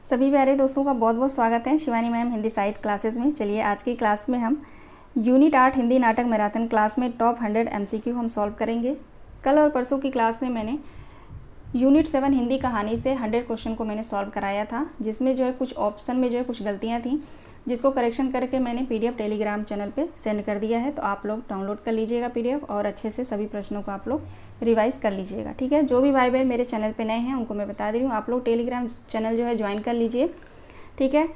सभी प्यारे दोस्तों का बहुत बहुत स्वागत है शिवानी मैम हिंदी साहित्य क्लासेस में। चलिए आज की क्लास में हम यूनिट 8 हिंदी नाटक मैराथन क्लास में टॉप 100 एमसीक्यू हम सॉल्व करेंगे। कल और परसों की क्लास में मैंने यूनिट 7 हिंदी कहानी से 100 क्वेश्चन को मैंने सॉल्व कराया था, जिसमें जो है कुछ ऑप्शन में जो है कुछ गलतियाँ थीं, जिसको करेक्शन करके मैंने पीडीएफ टेलीग्राम चैनल पे सेंड कर दिया है। तो आप लोग डाउनलोड कर लीजिएगा पीडीएफ और अच्छे से सभी प्रश्नों को आप लोग रिवाइज कर लीजिएगा। ठीक है, जो भी भाई बहन मेरे चैनल पे नए हैं उनको मैं बता दे रही हूँ, आप लोग टेलीग्राम चैनल जो है ज्वाइन कर लीजिए। ठीक है,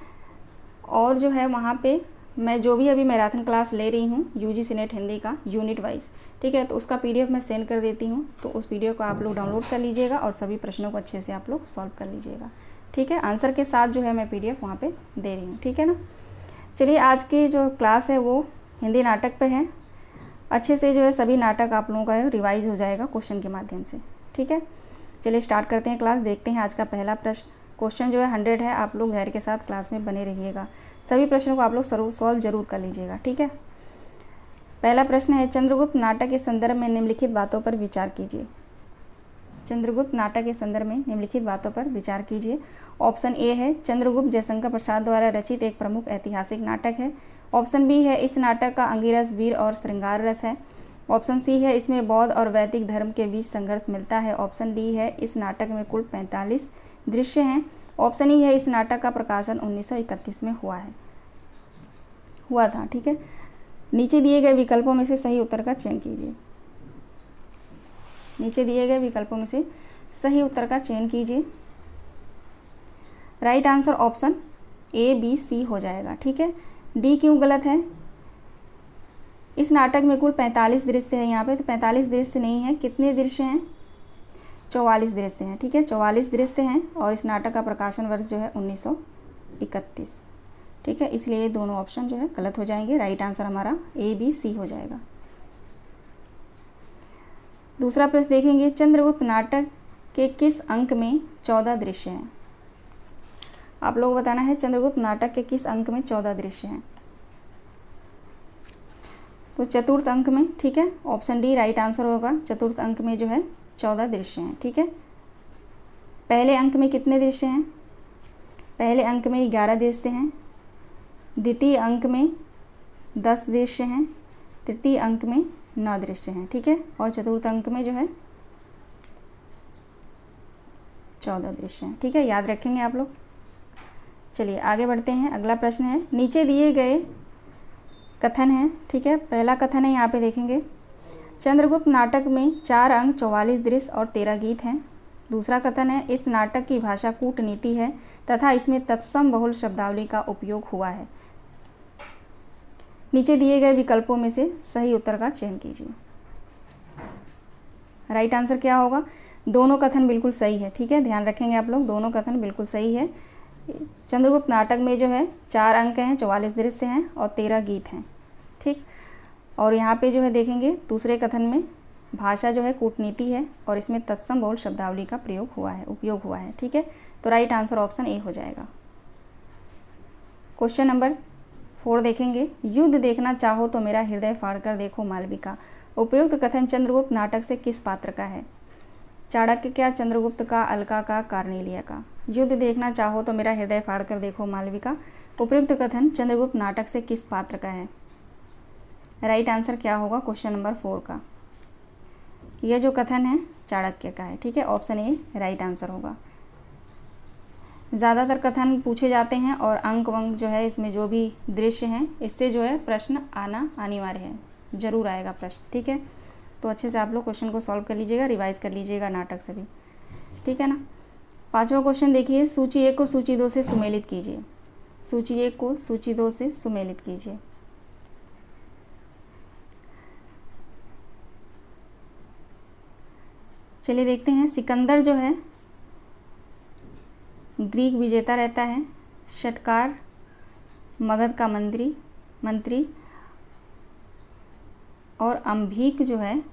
और जो है वहाँ पे मैं जो भी अभी मैराथन क्लास ले रही हूँ यूजीसी नेट हिंदी का यूनिट वाइज, ठीक है, तो उसका पीडीएफ मैं सेंड कर देती हूँ। तो उस पीडीएफ को आप लोग डाउनलोड कर लीजिएगा और सभी प्रश्नों को अच्छे से आप लोग सॉल्व कर लीजिएगा। ठीक है, आंसर के साथ जो है मैं पीडीएफ वहाँ पे दे रही हूँ। ठीक है ना। चलिए आज की जो क्लास है वो हिंदी नाटक पे है। अच्छे से जो है सभी नाटक आप लोगों का रिवाइज हो जाएगा क्वेश्चन के माध्यम से। ठीक है, चलिए स्टार्ट करते हैं क्लास। देखते हैं आज का पहला प्रश्न। क्वेश्चन जो है 100 है। आप लोग धैर्य के साथ क्लास में बने रहिएगा, सभी प्रश्नों को आप लोग सॉल्व जरूर कर लीजिएगा। ठीक है, पहला प्रश्न है, चंद्रगुप्त नाटक के संदर्भ में निम्नलिखित बातों पर विचार कीजिए। चंद्रगुप्त नाटक के संदर्भ में निम्नलिखित बातों पर विचार कीजिए। ऑप्शन ए है, चंद्रगुप्त जयशंकर प्रसाद द्वारा रचित एक प्रमुख ऐतिहासिक नाटक है। ऑप्शन बी है, इस नाटक का अंगिरस वीर और श्रृंगार रस है। ऑप्शन सी है, इसमें बौद्ध और वैदिक धर्म के बीच संघर्ष मिलता है। ऑप्शन डी है, इस नाटक में कुल 45 दृश्य हैं। ऑप्शन ई है, इस नाटक का प्रकाशन 1931 में हुआ था। ठीक है, नीचे दिए गए विकल्पों में से सही उत्तर का चयन कीजिए। नीचे दिए गए विकल्पों में से सही उत्तर का चयन कीजिए। Right answer option A B C हो जाएगा। ठीक है, डी क्यों गलत है? इस नाटक में कुल 45 दृश्य है। यहाँ पे तो 45 दृश्य नहीं है, कितने दृश्य हैं? 44 दृश्य हैं। ठीक है, 44 दृश्य हैं और इस नाटक का प्रकाशन वर्ष जो है 1931। ठीक है, इसलिए ये दोनों ऑप्शन जो है गलत हो जाएंगे। राइट आंसर हमारा ए बी सी हो जाएगा। दूसरा प्रश्न देखेंगे, चंद्रगुप्त नाटक के किस अंक में 14 दृश्य हैं? आप लोगों को बताना है चंद्रगुप्त नाटक के किस अंक में 14 दृश्य हैं। तो चतुर्थ अंक में। ठीक है, ऑप्शन डी राइट आंसर होगा। चतुर्थ अंक में जो है 14 दृश्य हैं। ठीक है, पहले अंक में कितने दृश्य हैं? पहले अंक में 11 दृश्य हैं। द्वितीय अंक में 10 दृश्य हैं। तृतीय अंक में 9 दृश्य हैं। ठीक है, और चतुर्थ अंक में जो है 14 दृश्य हैं। ठीक है, याद रखेंगे आप लोग। चलिए आगे बढ़ते हैं। अगला प्रश्न है, नीचे दिए गए कथन है। ठीक है, पहला कथन है, यहाँ पे देखेंगे, चंद्रगुप्त नाटक में 4 अंक 44 दृश्य और 13 गीत हैं। दूसरा कथन है, इस नाटक की भाषा कूटनीति है तथा इसमें तत्सम बहुल शब्दावली का उपयोग हुआ है। नीचे दिए गए विकल्पों में से सही उत्तर का चयन कीजिए। राइट आंसर क्या होगा? दोनों कथन बिल्कुल सही है। ठीक है, ध्यान रखेंगे आप लोग, दोनों कथन बिल्कुल सही है। चंद्रगुप्त नाटक में जो है 4 अंक हैं, 44 दृश्य हैं और 13 गीत हैं। ठीक, और यहाँ पे जो है देखेंगे दूसरे कथन में भाषा जो है कूटनीति है और इसमें तत्सम बहुल शब्दावली का उपयोग हुआ है। ठीक है, तो राइट आंसर ऑप्शन ए हो जाएगा। क्वेश्चन नंबर 4 देखेंगे, युद्ध देखना चाहो तो मेरा हृदय फाड़कर देखो मालविका। उपयुक्त कथन चंद्रगुप्त नाटक से किस पात्र का है? चाणक्य का, चंद्रगुप्त का, अलका का, कार्नेलिया का। युद्ध देखना चाहो तो मेरा हृदय फाड़कर देखो मालविका। उपयुक्त कथन चंद्रगुप्त नाटक से किस पात्र का है? राइट आंसर क्या होगा क्वेश्चन नंबर 4 का? यह जो कथन है चाणक्य का है। ठीक है, ऑप्शन ए राइट आंसर होगा। ज़्यादातर कथन पूछे जाते हैं और अंक वंक जो है इसमें जो भी दृश्य हैं इससे जो है प्रश्न आना अनिवार्य है, जरूर आएगा प्रश्न। ठीक है, तो अच्छे से आप लोग क्वेश्चन को सॉल्व कर लीजिएगा, रिवाइज कर लीजिएगा नाटक सभी। ठीक है ना। 5वां क्वेश्चन देखिए, सूची 1 को सूची 2 से सुमेलित कीजिए। सूची 1 को सूची 2 से सुमेलित कीजिए। चलिए देखते हैं। सिकंदर जो है ग्रीक विजेता रहता है। षटकार मगध का मंत्री और अंबिक जो है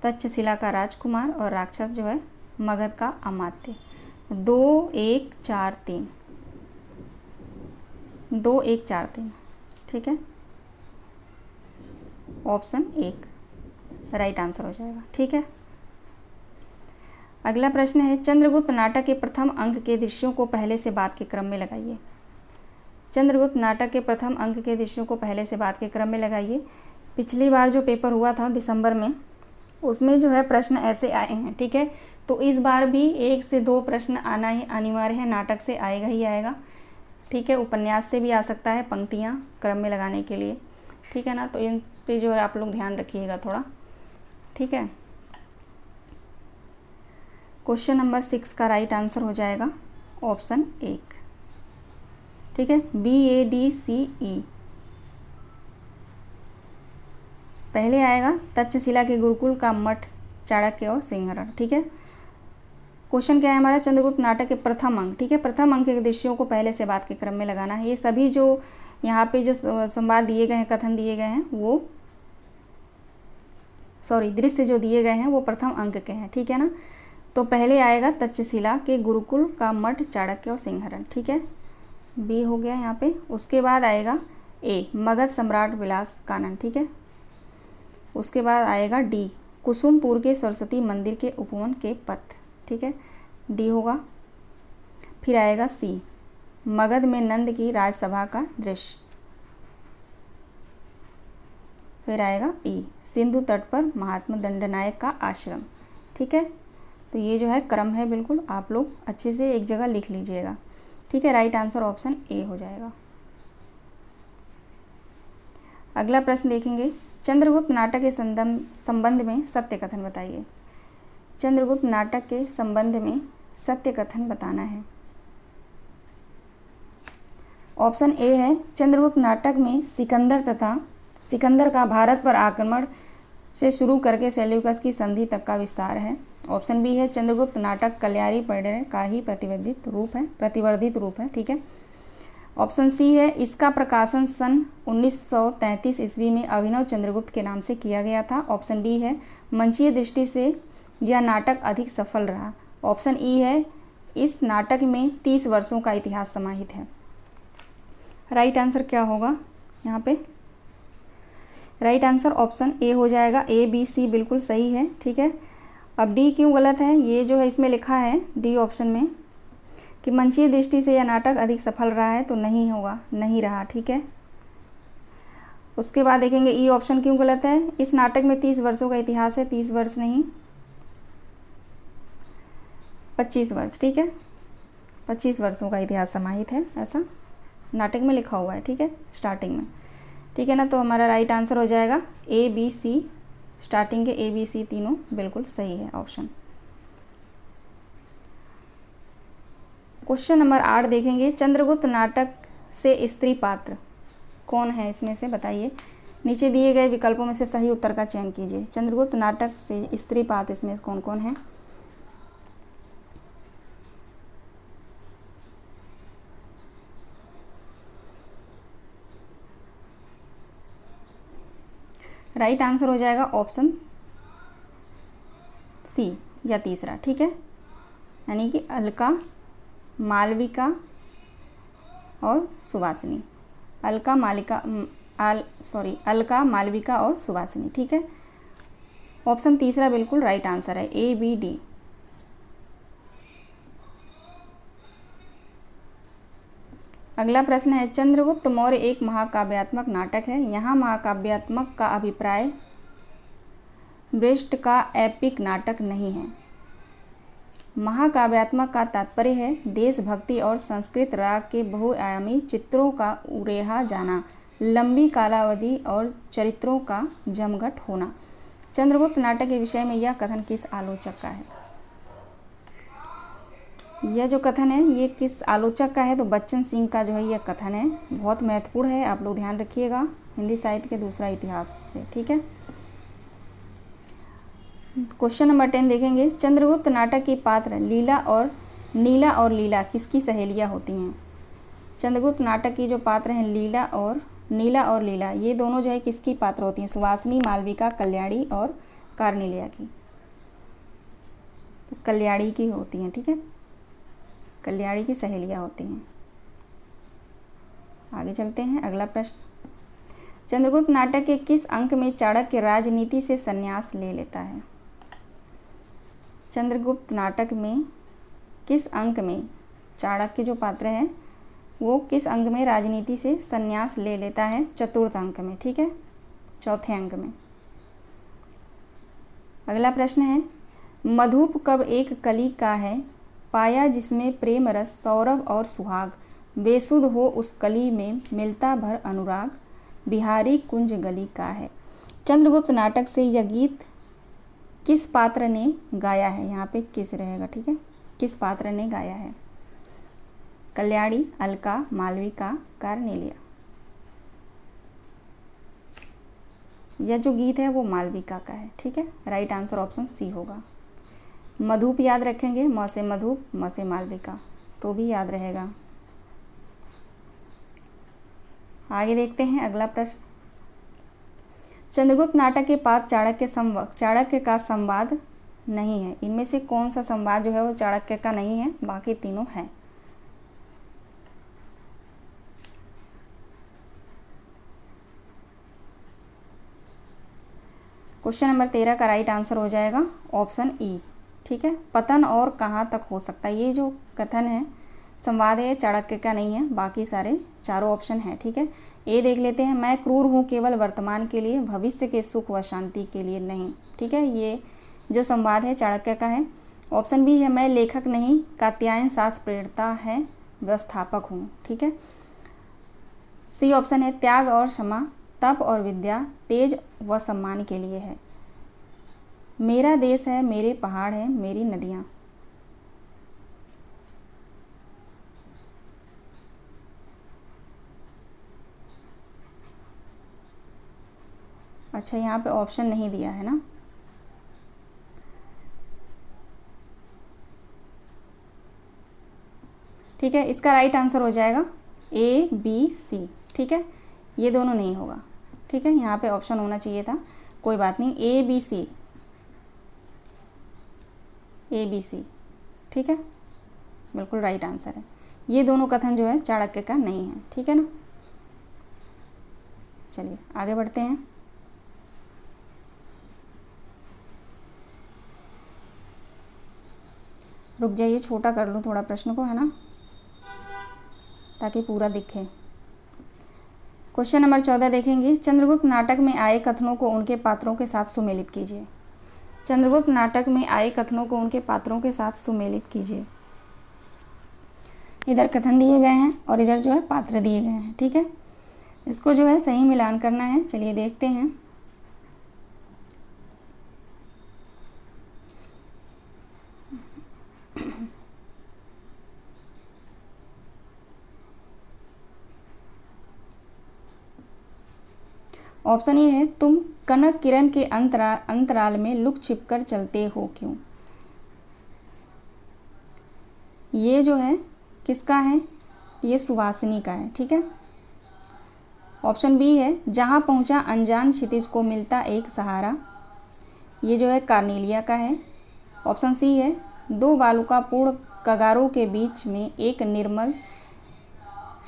तक्षशिला का राजकुमार और राक्षस जो है मगध का अमात्य। 2 1 4 3 2 1 4 3। ठीक है, ऑप्शन 1 राइट आंसर हो जाएगा। ठीक है, अगला प्रश्न है, चंद्रगुप्त नाटक के प्रथम अंक के दृश्यों को पहले से बाद के क्रम में लगाइए। चंद्रगुप्त नाटक के प्रथम अंक के दृश्यों को पहले से बाद के क्रम में लगाइए। पिछली बार जो पेपर हुआ था दिसंबर में, उसमें जो है प्रश्न ऐसे आए हैं, ठीक है। तो इस बार भी 1 से 2 प्रश्न आना ही अनिवार्य है, नाटक से आएगा ही आएगा, ठीक है। उपन्यास से भी आ सकता है पंक्तियाँ क्रम में लगाने के लिए, ठीक है ना। तो इन पे जो है आप लोग ध्यान रखिएगा थोड़ा, ठीक है। क्वेश्चन नंबर 6 का राइट आंसर हो जाएगा ऑप्शन 1, ठीक है, BADCE। पहले आएगा तक्षशिला के गुरुकुल का मठ, चाणक्य और सिंहरण, ठीक है। क्वेश्चन क्या है हमारा, चंद्रगुप्त नाटक के प्रथम अंक, ठीक है। प्रथम अंक के दृश्यों को पहले से बाद के क्रम में लगाना है। ये सभी जो यहाँ पे जो संवाद दिए गए हैं, कथन दिए गए हैं, वो दृश्य जो दिए गए हैं वो प्रथम अंक के हैं, ठीक है ना। तो पहले आएगा तक्षशिला के गुरुकुल का मठ, चाणक्य और सिंहरण, ठीक है, B हो गया यहाँ पे। उसके बाद आएगा A, मगध सम्राट विलास कानन, ठीक है। उसके बाद आएगा D, कुसुमपुर के सरस्वती मंदिर के उपवन के पथ, ठीक है, D होगा। फिर आएगा C, मगध में नंद की राजसभा का दृश्य। फिर आएगा E, सिंधु तट पर महात्मा दंडनायक का आश्रम, ठीक है। तो ये जो है क्रम है, बिल्कुल आप लोग अच्छे से एक जगह लिख लीजिएगा, ठीक है। राइट आंसर ऑप्शन A हो जाएगा। अगला प्रश्न देखेंगे, चंद्रगुप्त नाटक के संबंध में सत्य कथन बताइए। चंद्रगुप्त नाटक के संबंध में सत्य कथन बताना है। ऑप्शन A है, चंद्रगुप्त नाटक में सिकंदर का भारत पर आक्रमण से शुरू करके सेल्यूकस की संधि तक का विस्तार है। ऑप्शन B है, चंद्रगुप्त नाटक कल्याणी पर्यटन का ही प्रतिवर्धित रूप है, ठीक है। ऑप्शन C है, इसका प्रकाशन सन 1933 ईस्वी में अभिनव चंद्रगुप्त के नाम से किया गया था। ऑप्शन D है, मंचीय दृष्टि से यह नाटक अधिक सफल रहा। ऑप्शन E है, इस नाटक में 30 वर्षों का इतिहास समाहित है। राइट आंसर क्या होगा यहाँ पे? राइट आंसर ऑप्शन A हो जाएगा। A, B, C बिल्कुल सही है, ठीक है। अब D क्यों गलत है? ये जो है इसमें लिखा है D ऑप्शन में कि मंचीय दृष्टि से यह नाटक अधिक सफल रहा है, तो नहीं होगा, नहीं रहा, ठीक है। उसके बाद देखेंगे E ऑप्शन क्यों गलत है। इस नाटक में 30 वर्षों का इतिहास है, 30 वर्ष नहीं 25 वर्ष, ठीक है। 25 वर्षों का इतिहास समाहित है, ऐसा नाटक में लिखा हुआ है, ठीक है, स्टार्टिंग में, ठीक है ना। तो हमारा राइट आंसर हो जाएगा A, B, C, स्टार्टिंग के A, B, C तीनों बिल्कुल सही है ऑप्शन। क्वेश्चन नंबर 8 देखेंगे, चंद्रगुप्त नाटक से स्त्री पात्र कौन है, इसमें से बताइए। नीचे दिए गए विकल्पों में से सही उत्तर का चयन कीजिए। चंद्रगुप्त नाटक से स्त्री पात्र इसमें कौन कौन है? राइट आंसर हो जाएगा ऑप्शन C या तीसरा, ठीक है, यानी कि अलका, मालविका और सुवासिनी। अलका, मालविका और सुवासिनी, ठीक है। ऑप्शन तीसरा बिल्कुल राइट आंसर है, A, B, D। अगला प्रश्न है, चंद्रगुप्त मौर्य एक महाकाव्यात्मक नाटक है। यहाँ महाकाव्यात्मक का अभिप्राय ब्रेस्ट का एपिक नाटक नहीं है। महाकाव्यात्मक का तात्पर्य है देशभक्ति और संस्कृत राग के बहुआयामी चित्रों का उरेहा जाना, लंबी कालावधि और चरित्रों का जमघट होना। चंद्रगुप्त नाटक के विषय में यह कथन किस आलोचक का है? यह जो कथन है ये किस आलोचक का है? तो बच्चन सिंह का जो है यह कथन है, बहुत महत्वपूर्ण है, आप लोग ध्यान रखिएगा। हिंदी साहित्य के दूसरा इतिहास है, ठीक है। क्वेश्चन नंबर 10 देखेंगे, चंद्रगुप्त नाटक की पात्र नीला और लीला किसकी सहेलियां होती हैं? चंद्रगुप्त नाटक की जो पात्र हैं नीला और लीला, ये दोनों जो है किसकी पात्र होती हैं? सुवासिनी, मालविका, कल्याणी और कार्निलिया की। तो कल्याणी की होती हैं, ठीक है, कल्याणी की सहेलियां होती हैं। आगे चलते हैं, अगला प्रश्न, चंद्रगुप्त नाटक के किस अंक में चाणक्य राजनीति से संन्यास ले लेता है? चंद्रगुप्त नाटक में किस अंक में चाणक्य जो पात्र है वो किस अंक में राजनीति से संन्यास ले लेता है? चतुर्थ अंक में, ठीक है, चौथे अंक में। अगला प्रश्न है, मधुप कब एक कली का है पाया जिसमें प्रेम रस सौरभ और सुहाग, बेसुध हो उस कली में मिलता भर अनुराग, बिहारी कुंज गली का है। चंद्रगुप्त नाटक से यह गीत किस पात्र ने गाया है? यहाँ पे किस रहेगा, ठीक है, किस पात्र ने गाया है? कल्याणी, अलका, मालविका, कार्नेलिया। यह जो गीत है वो मालविका का है, ठीक है, राइट आंसर ऑप्शन सी होगा। मधुप याद रखेंगे, म से मधुप, म से मालविका, तो भी याद रहेगा। आगे देखते हैं अगला प्रश्न। चंद्रगुप्त नाटक के पात्र चाणक्य का संवाद नहीं है। इनमें से कौन सा संवाद जो है वो चाणक्य का नहीं है? बाकी तीनों हैं। क्वेश्चन नंबर 13 का राइट आंसर हो जाएगा ऑप्शन ई, ठीक है, पतन और कहाँ तक हो सकता है। ये जो कथन है, संवाद है, चाणक्य का नहीं है, बाकी सारे चारों ऑप्शन हैं, ठीक है। ए देख लेते हैं, मैं क्रूर हूँ केवल वर्तमान के लिए, भविष्य के सुख व शांति के लिए नहीं, ठीक है, ये जो संवाद है चाणक्य का है। ऑप्शन बी है, मैं लेखक नहीं, कात्यायन शास्त्र प्रेरणा है, व्यवस्थापक हूँ, ठीक है। सी ऑप्शन है, त्याग और क्षमा, तप और विद्या, तेज व सम्मान के लिए है, मेरा देश है, मेरे पहाड़ हैं, मेरी नदियाँ। अच्छा, यहाँ पे ऑप्शन नहीं दिया है ना, ठीक है, इसका राइट आंसर हो जाएगा ए बी सी, ठीक है, ये दोनों नहीं होगा, ठीक है, यहाँ पे ऑप्शन होना चाहिए था, कोई बात नहीं, ए बी सी, ए बी सी, ठीक है, बिल्कुल राइट आंसर है। ये दोनों कथन जो है चाणक्य का नहीं है, ठीक है ना। चलिए आगे बढ़ते हैं। रुक जाइए, छोटा कर लूँ थोड़ा प्रश्न को, है ना, ताकि पूरा दिखे। क्वेश्चन नंबर 14 देखेंगे, चंद्रगुप्त नाटक में आए कथनों को उनके पात्रों के साथ सुमेलित कीजिए। चंद्रगुप्त नाटक में आए कथनों को उनके पात्रों के साथ सुमेलित कीजिए। इधर कथन दिए गए हैं और इधर जो है पात्र दिए गए हैं, ठीक है, इसको जो है सही मिलान करना है। चलिए देखते हैं। ऑप्शन ए है, तुम कनक किरण के अंतराल में लुक छिप कर चलते हो क्यों। ये जो है किसका है? ये सुवासिनी का है, ठीक है। ऑप्शन बी है, जहाँ पहुँचा अनजान क्षितिज को मिलता एक सहारा, ये जो है कार्नेलिया का है। ऑप्शन सी है, दो वालुकापूर्ण कगारों के बीच में एक निर्मल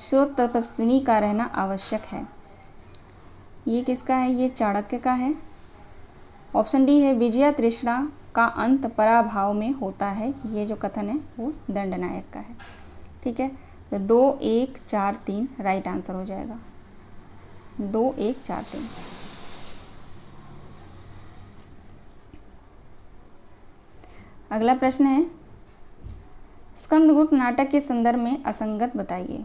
स्रोत तपस्विनी का रहना आवश्यक है, ये किसका है? ये चाणक्य का है। ऑप्शन डी है, विजया तृष्णा का अंत पराभाव में होता है, ये जो कथन है वो दंडनायक का है, ठीक है। तो 2 1 4 3 राइट आंसर हो जाएगा, 2 1 4 3। अगला प्रश्न है, स्कंदगुप्त नाटक के संदर्भ में असंगत बताइए।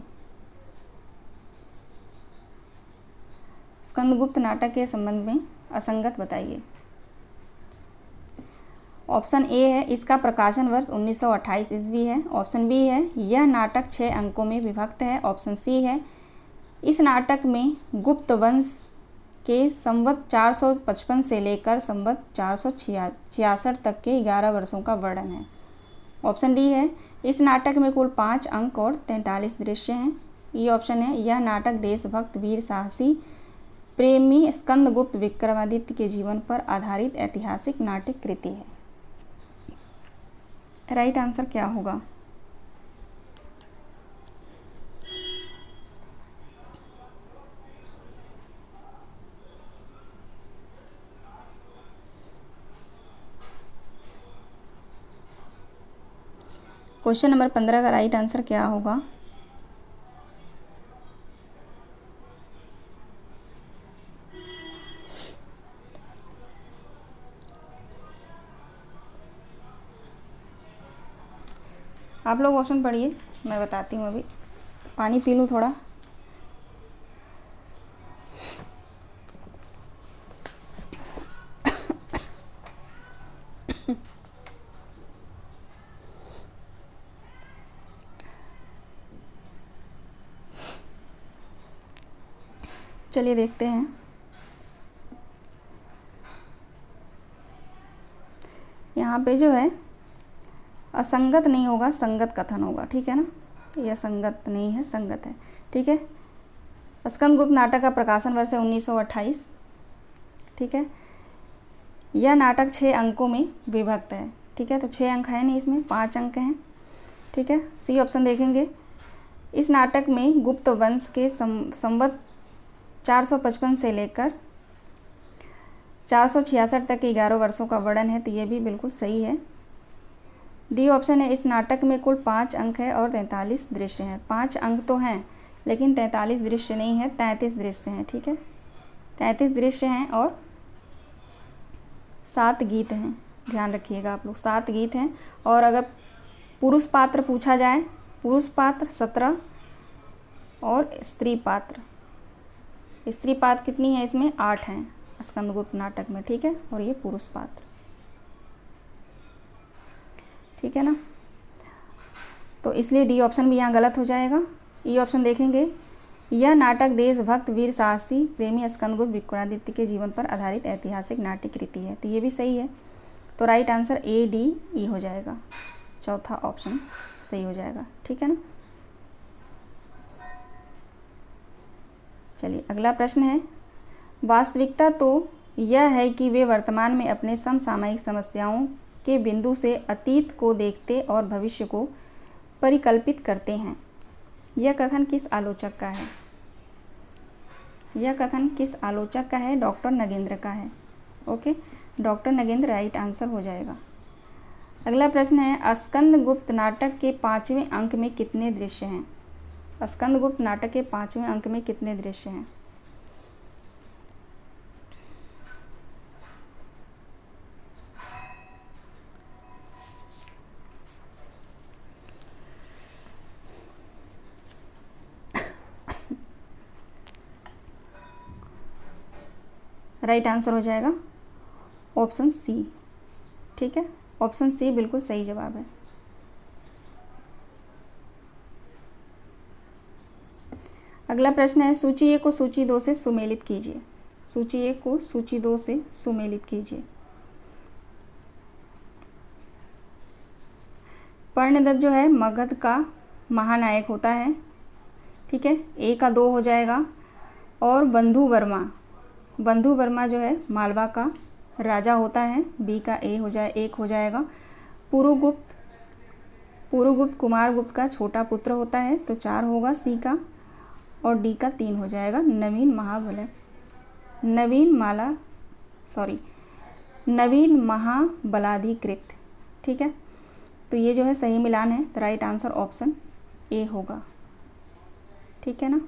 स्कंदगुप्त नाटक के संबंध में असंगत बताइए। ऑप्शन ए है, इसका प्रकाशन वर्ष 1928 ईस्वी है। ऑप्शन बी है, यह नाटक 6 अंकों में विभक्त है। ऑप्शन सी है, इस नाटक में गुप्त वंश के संवत 455 से लेकर संवत 466 तक के 11 वर्षों का वर्णन है। ऑप्शन डी है, इस नाटक में कुल 5 अंक और 43 दृश्य हैं। ये ऑप्शन है, यह नाटक देशभक्त वीर साहसी प्रेमी स्कंदगुप्त विक्रमादित्य के जीवन पर आधारित ऐतिहासिक नाट्य कृति है। राइट आंसर क्या होगा? क्वेश्चन नंबर 15 का राइट आंसर क्या होगा? आप लोग क्वेश्चन पढ़िए, मैं बताती हूँ। अभी पानी पी लूँ थोड़ा। चलिए देखते हैं। यहाँ पे जो है असंगत नहीं होगा, संगत कथन होगा, ठीक है ना। यह संगत नहीं है, संगत है, ठीक है। स्कंदगुप्त नाटक का प्रकाशन वर्ष है 1928, ठीक है। यह नाटक 6 अंकों में विभक्त है, ठीक है। तो 6 अंक है नहीं, इसमें 5 अंक हैं, ठीक है। सी ऑप्शन देखेंगे। इस नाटक में गुप्त वंश के संवत 455 से लेकर 466 तक के 11 वर्षों का वर्णन है, तो ये भी बिल्कुल सही है। डी ऑप्शन है, इस नाटक में कुल 5 अंक है और 43 दृश्य हैं। 5 अंक तो हैं लेकिन 43 दृश्य नहीं है, 33 दृश्य हैं, ठीक है। 33 दृश्य हैं और 7 गीत हैं, ध्यान रखिएगा आप लोग, 7 गीत हैं। और अगर पुरुष पात्र पूछा जाए, पुरुष पात्र 17 और स्त्री पात्र कितनी है इसमें? 8 हैं स्कंदगुप्त नाटक में, ठीक है। और ये पुरुष पात्र, ठीक है ना। तो इसलिए डी ऑप्शन भी यहाँ गलत हो जाएगा। ई ऑप्शन देखेंगे। यह नाटक देशभक्त वीर साहसी प्रेमी स्कंदगुप्त विक्रमादित्य के जीवन पर आधारित ऐतिहासिक नाट्य कृति है, तो ये भी सही है। तो right answer A D E हो जाएगा, चौथा ऑप्शन सही हो जाएगा, ठीक है ना। चलिए अगला प्रश्न है। वास्तविकता तो यह है कि वे वर्तमान में अपने समसामयिक समस्याओं के बिंदु से अतीत को देखते और भविष्य को परिकल्पित करते हैं। यह कथन किस आलोचक का है? यह कथन किस आलोचक का है? डॉक्टर नगेंद्र का है, okay. Doctor Nagendra right answer हो जाएगा। अगला प्रश्न है, स्कंदगुप्त नाटक के 5वें अंक में कितने दृश्य हैं? स्कंदगुप्त नाटक के 5वें अंक में कितने दृश्य हैं? राइट आंसर हो जाएगा ऑप्शन सी, ठीक है। ऑप्शन सी बिल्कुल सही जवाब है। अगला प्रश्न है, सूची 1 को सूची 2 से सुमेलित कीजिए। सूची 1 को सूची 2 से सुमेलित कीजिए। पर्णदत्त जो है मगध का महानायक होता है, ठीक है। ए का 2 हो जाएगा। और बंधु वर्मा जो है मालवा का राजा होता है, बी का 1 हो जाएगा। पुरुगुप्त कुमारगुप्त का छोटा पुत्र होता है, तो 4 होगा सी का। और डी का 3 हो जाएगा। नवीन महाबलाधिकृत, ठीक है। तो ये जो है सही मिलान है, तो राइट आंसर ऑप्शन ए होगा, ठीक है ना।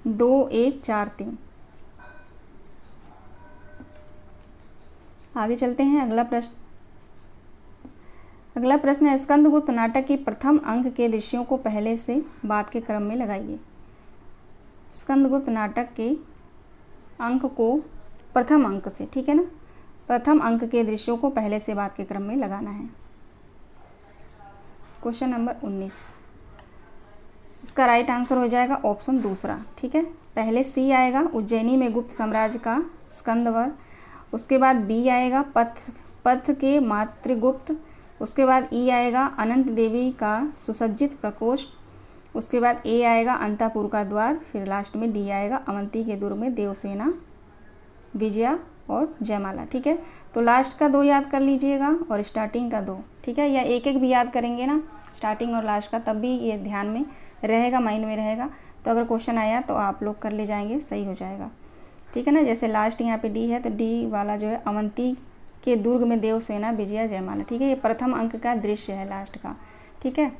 2 1 4 3। आगे चलते हैं। अगला प्रश्न है, स्कंदगुप्त नाटक के प्रथम अंक के दृश्यों को पहले से बाद के क्रम में लगाइए। स्कंदगुप्त नाटक के अंक को प्रथम अंक से, ठीक है ना, प्रथम अंक के दृश्यों को पहले से बाद के क्रम में लगाना है। क्वेश्चन नंबर 19, इसका राइट आंसर हो जाएगा ऑप्शन दूसरा, ठीक है। पहले सी आएगा, उज्जैनी में गुप्त साम्राज्य का स्कंदवर। उसके बाद बी आएगा, पथ के मातृगुप्त। उसके बाद ई आएगा, अनंत देवी का सुसज्जित प्रकोष्ठ। उसके बाद ए आएगा, अंतापुर का द्वार। फिर लास्ट में डी आएगा, अवंती के दुर्ग में देवसेना, विजया और जयमाला, ठीक है। तो लास्ट का 2 याद कर लीजिएगा और स्टार्टिंग का 2, ठीक है। या एक भी याद करेंगे ना, स्टार्टिंग और लास्ट का, तब भी ये ध्यान में रहेगा, माइंड में रहेगा। तो अगर क्वेश्चन आया तो आप लोग कर ले जाएंगे, सही हो जाएगा, ठीक है ना। जैसे लास्ट यहाँ पे डी है, तो डी वाला जो है अवंती के दुर्ग में देवसेना विजया जयमाला। ठीक है, ये प्रथम अंक का दृश्य है लास्ट का। ठीक है,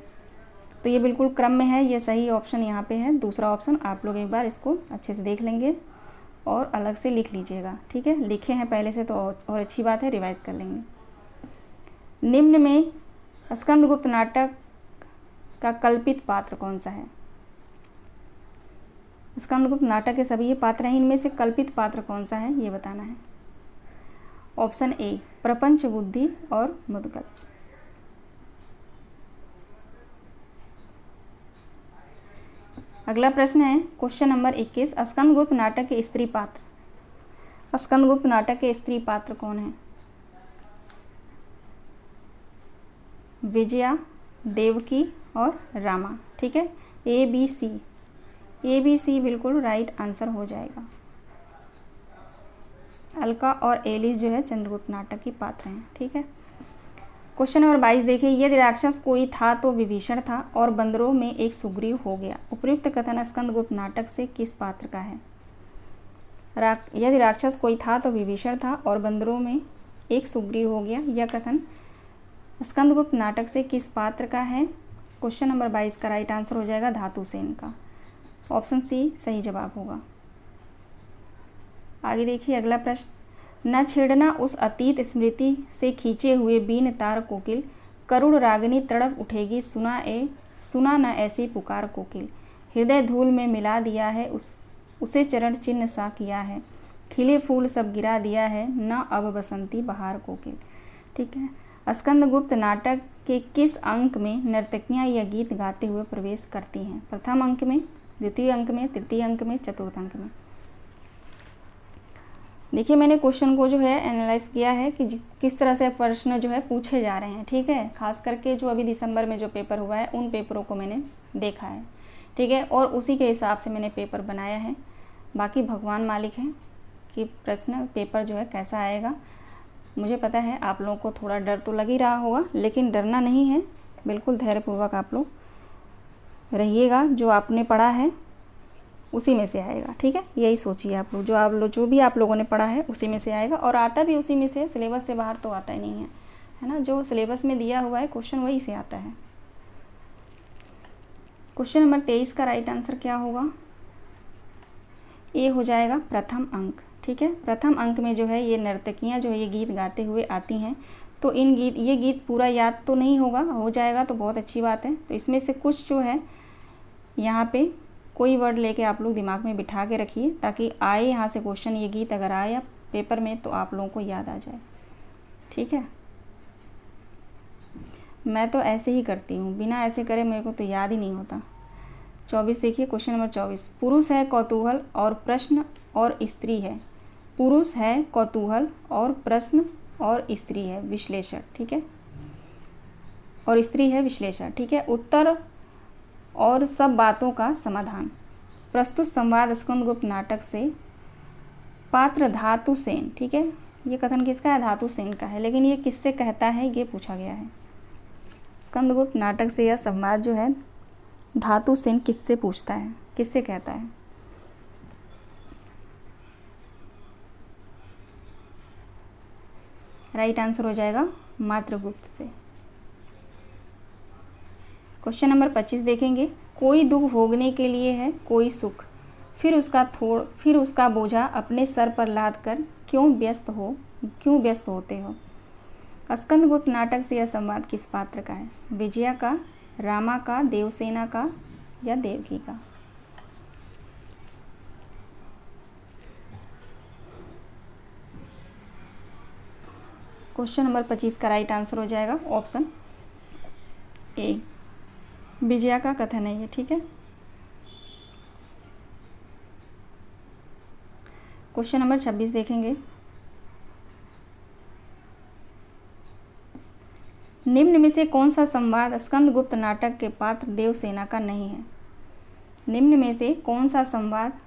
तो ये बिल्कुल क्रम में है, ये सही ऑप्शन यहाँ पे है दूसरा ऑप्शन। आप लोग एक बार इसको अच्छे से देख लेंगे और अलग से लिख लीजिएगा। ठीक है, लिखे हैं पहले से तो और अच्छी बात है, रिवाइज कर लेंगे। निम्न में स्कंदगुप्त नाटक का कल्पित पात्र कौन सा है? स्कंदगुप्त नाटक के सभी ये पात्र हैं, इनमें से कल्पित पात्र कौन सा है ये बताना है। ऑप्शन ए प्रपंच बुद्धि और मुद्गल। अगला प्रश्न है क्वेश्चन नंबर 21, स्कंदगुप्त नाटक के स्त्री पात्र। स्कंदगुप्त नाटक के स्त्री पात्र कौन है? विजया, देवकी और रामा। ठीक है, ए बी सी बिल्कुल राइट आंसर हो जाएगा। अलका और एलिस जो है चंद्रगुप्त नाटक की पात्र हैं। ठीक है, क्वेश्चन नंबर 22 देखिए, यदि राक्षस कोई था तो विभीषण था और बंदरों में एक सुग्रीव हो गया। उपयुक्त कथन स्कंदगुप्त नाटक से किस पात्र का है? यदि राक्षस कोई था तो विभीषण था और बंदरों में एक सुग्रीव हो गया, यह कथन स्कंदगुप्त नाटक से किस पात्र का है? क्वेश्चन नंबर 22 का राइट आंसर हो जाएगा धातुसेन का। ऑप्शन सी सही जवाब होगा। आगे देखिए अगला प्रश्न, न छेड़ना उस अतीत स्मृति से खींचे हुए बीन तार कोकिल, करुण रागिनी तड़प उठेगी, सुना न ऐसी पुकार कोकिल। हृदय धूल में मिला दिया है, उसे चरण चिन्ह सा किया है, खिले फूल सब गिरा दिया है, न अब बसंती बहार कोकिल। ठीक है, स्कंदगुप्त नाटक के किस अंक में नर्तकियां यह गीत गाते हुए प्रवेश करती हैं? प्रथम अंक में, द्वितीय अंक में, तृतीय अंक में, चतुर्थ अंक में। देखिए मैंने क्वेश्चन को जो है एनालाइज किया है कि किस तरह से प्रश्न जो है पूछे जा रहे हैं। ठीक है, खास करके जो अभी दिसंबर में जो पेपर हुआ है उन पेपरों को मैंने देखा है। ठीक है, और उसी के हिसाब से मैंने पेपर बनाया है। बाकी भगवान मालिक हैं कि प्रश्न पेपर जो है कैसा आएगा। मुझे पता है आप लोगों को थोड़ा डर तो लग ही रहा होगा, लेकिन डरना नहीं है, बिल्कुल धैर्यपूर्वक आप लोग रहिएगा। जो आपने पढ़ा है उसी में से आएगा। ठीक है, यही सोचिए आप लोग, जो भी आप लोगों ने पढ़ा है उसी में से आएगा और आता भी उसी में से, सिलेबस से बाहर तो आता ही नहीं है ना। जो सिलेबस में दिया हुआ है क्वेश्चन वही से आता है। क्वेश्चन नंबर 23 का राइट आंसर क्या होगा? ए हो जाएगा प्रथम अंक। ठीक है, प्रथम अंक में जो है ये नर्तकियां जो है ये गीत गाते हुए आती हैं। तो ये गीत पूरा याद तो नहीं होगा, हो जाएगा तो बहुत अच्छी बात है। तो इसमें से कुछ जो है यहाँ पे कोई वर्ड लेके आप लोग दिमाग में बिठा के रखिए, ताकि आए यहाँ से क्वेश्चन, ये गीत अगर आए पेपर में तो आप लोगों को याद आ जाए। ठीक है, मैं तो ऐसे ही करती हूँ, बिना ऐसे करे मेरे को तो याद ही नहीं होता। 24 देखिए, क्वेश्चन नंबर 24, पुरुष है कौतूहल और प्रश्न और स्त्री है। पुरुष है कौतूहल और प्रश्न और स्त्री है विश्लेषक। ठीक है, और स्त्री है विश्लेषक। ठीक है, उत्तर और सब बातों का समाधान। प्रस्तुत संवाद स्कंदगुप्त नाटक से पात्र धातुसेन। ठीक है, ये कथन किसका है? धातुसेन का है, लेकिन ये किससे कहता है ये पूछा गया है। स्कंदगुप्त नाटक से यह संवाद जो है धातुसेन किससे पूछता है, किससे कहता है? राइट आंसर हो जाएगा मात्रगुप्त से। क्वेश्चन नंबर 25 देखेंगे, कोई दुख भोगने के लिए है कोई सुख, फिर उसका बोझा अपने सर पर लाद कर क्यों व्यस्त होते हो? स्कंदगुप्त नाटक से यह संवाद किस पात्र का है? विजया का, रामा का, देवसेना का या देवकी का? क्वेश्चन नंबर 25 का राइट आंसर हो जाएगा ऑप्शन ए, विजया का कथन है ये। ठीक है, क्वेश्चन नंबर 26 देखेंगे, निम्न में से कौन सा संवाद स्कंदगुप्त नाटक के पात्र देवसेना का नहीं है? निम्न में से कौन सा संवाद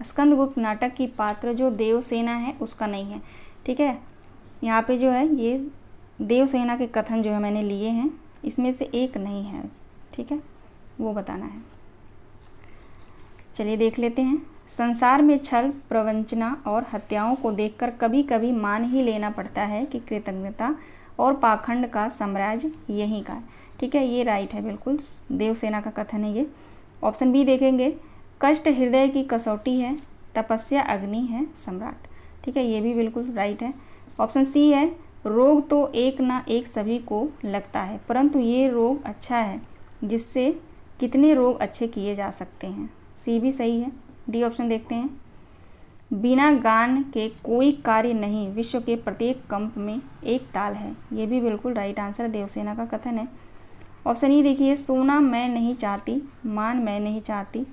स्कंदगुप्त नाटक की पात्र जो देवसेना है उसका नहीं है? ठीक है, यहाँ पे जो है ये देवसेना के कथन जो है मैंने लिए हैं, इसमें से एक नहीं है। ठीक है, वो बताना है। चलिए देख लेते हैं संसार में छल, प्रवंचना और हत्याओं को देखकर कभी कभी मान ही लेना पड़ता है कि कृतज्ञता और पाखंड का साम्राज्य यहीं का है। ठीक है, ये राइट है, बिल्कुल देवसेना का कथन है ये। ऑप्शन बी देखेंगे, कष्ट हृदय की कसौटी है, तपस्या अग्नि है सम्राट। ठीक है, ये भी बिल्कुल राइट है। ऑप्शन सी है, रोग तो एक ना एक सभी को लगता है, परंतु ये रोग अच्छा है जिससे कितने रोग अच्छे किए जा सकते हैं। सी भी सही है। डी ऑप्शन देखते हैं, बिना गान के कोई कार्य नहीं, विश्व के प्रत्येक कंप में एक ताल है। ये भी बिल्कुल राइट आंसर देवसेना का कथन है। ऑप्शन ई देखिए, सोना मैं नहीं चाहती, मान मैं नहीं चाहती,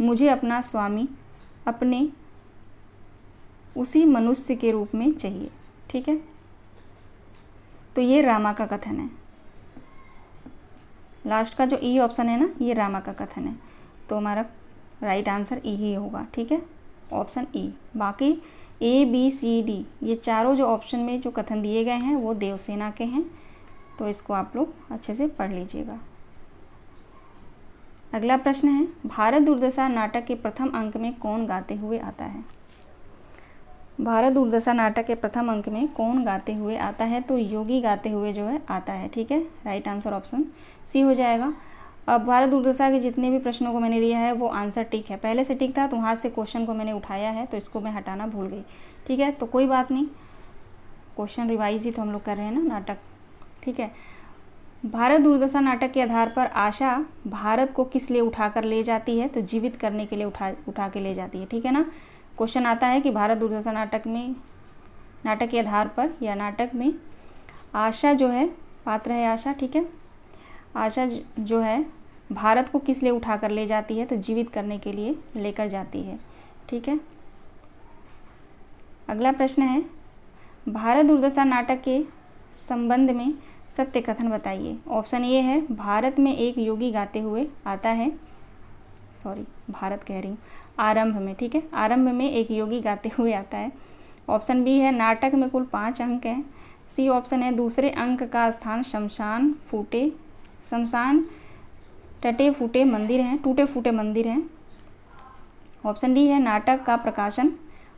मुझे अपना स्वामी अपने उसी मनुष्य के रूप में चाहिए। ठीक है, तो ये रामा का कथन है। लास्ट का जो ई ऑप्शन है ना, ये रामा का कथन है, तो हमारा राइट आंसर ई ही होगा। ठीक है, ऑप्शन ई। बाकी ए बी सी डी ये चारों जो ऑप्शन में जो कथन दिए गए हैं वो देवसेना के हैं, तो इसको आप लोग अच्छे से पढ़ लीजिएगा। अगला प्रश्न है, भारत दुर्दशा नाटक के प्रथम अंक में कौन गाते हुए आता है? भारत दुर्दशा नाटक के प्रथम अंक में कौन गाते हुए आता है? तो योगी गाते हुए जो है आता है। ठीक है, राइट आंसर ऑप्शन सी हो जाएगा। अब भारत दुर्दशा के जितने भी प्रश्नों को मैंने लिया है वो आंसर टिक है, पहले से टिक था तो वहाँ से क्वेश्चन को मैंने उठाया है, तो इसको मैं हटाना भूल गई। ठीक है, तो कोई बात नहीं, क्वेश्चन रिवाइज ही तो हम लोग कर रहे हैं ना नाटक। ठीक है, भारत दुर्दशा नाटक के आधार पर आशा भारत को किस लिए उठा कर ले जाती है? तो जीवित करने के लिए उठा के ले जाती है। ठीक है ना, क्वेश्चन आता है कि भारत दुर्दशा नाटक के आधार पर या नाटक में आशा जो है, पात्र है आशा। ठीक है, आशा जो है भारत को किस लिए उठा कर ले जाती है? तो जीवित करने के लिए लेकर जाती है। ठीक है, अगला प्रश्न है, भारत दुर्दशा नाटक के संबंध में सत्य कथन बताइए। ऑप्शन ए है, भारत में एक योगी गाते हुए आता है, भारत कह रही हूँ, आरंभ में। ठीक है, आरंभ में एक योगी गाते हुए आता है। ऑप्शन बी है, नाटक में कुल 5 अंक हैं। सी ऑप्शन है, दूसरे अंक का स्थान शमशान टूटे फूटे मंदिर हैं। ऑप्शन डी है, नाटक का प्रकाशन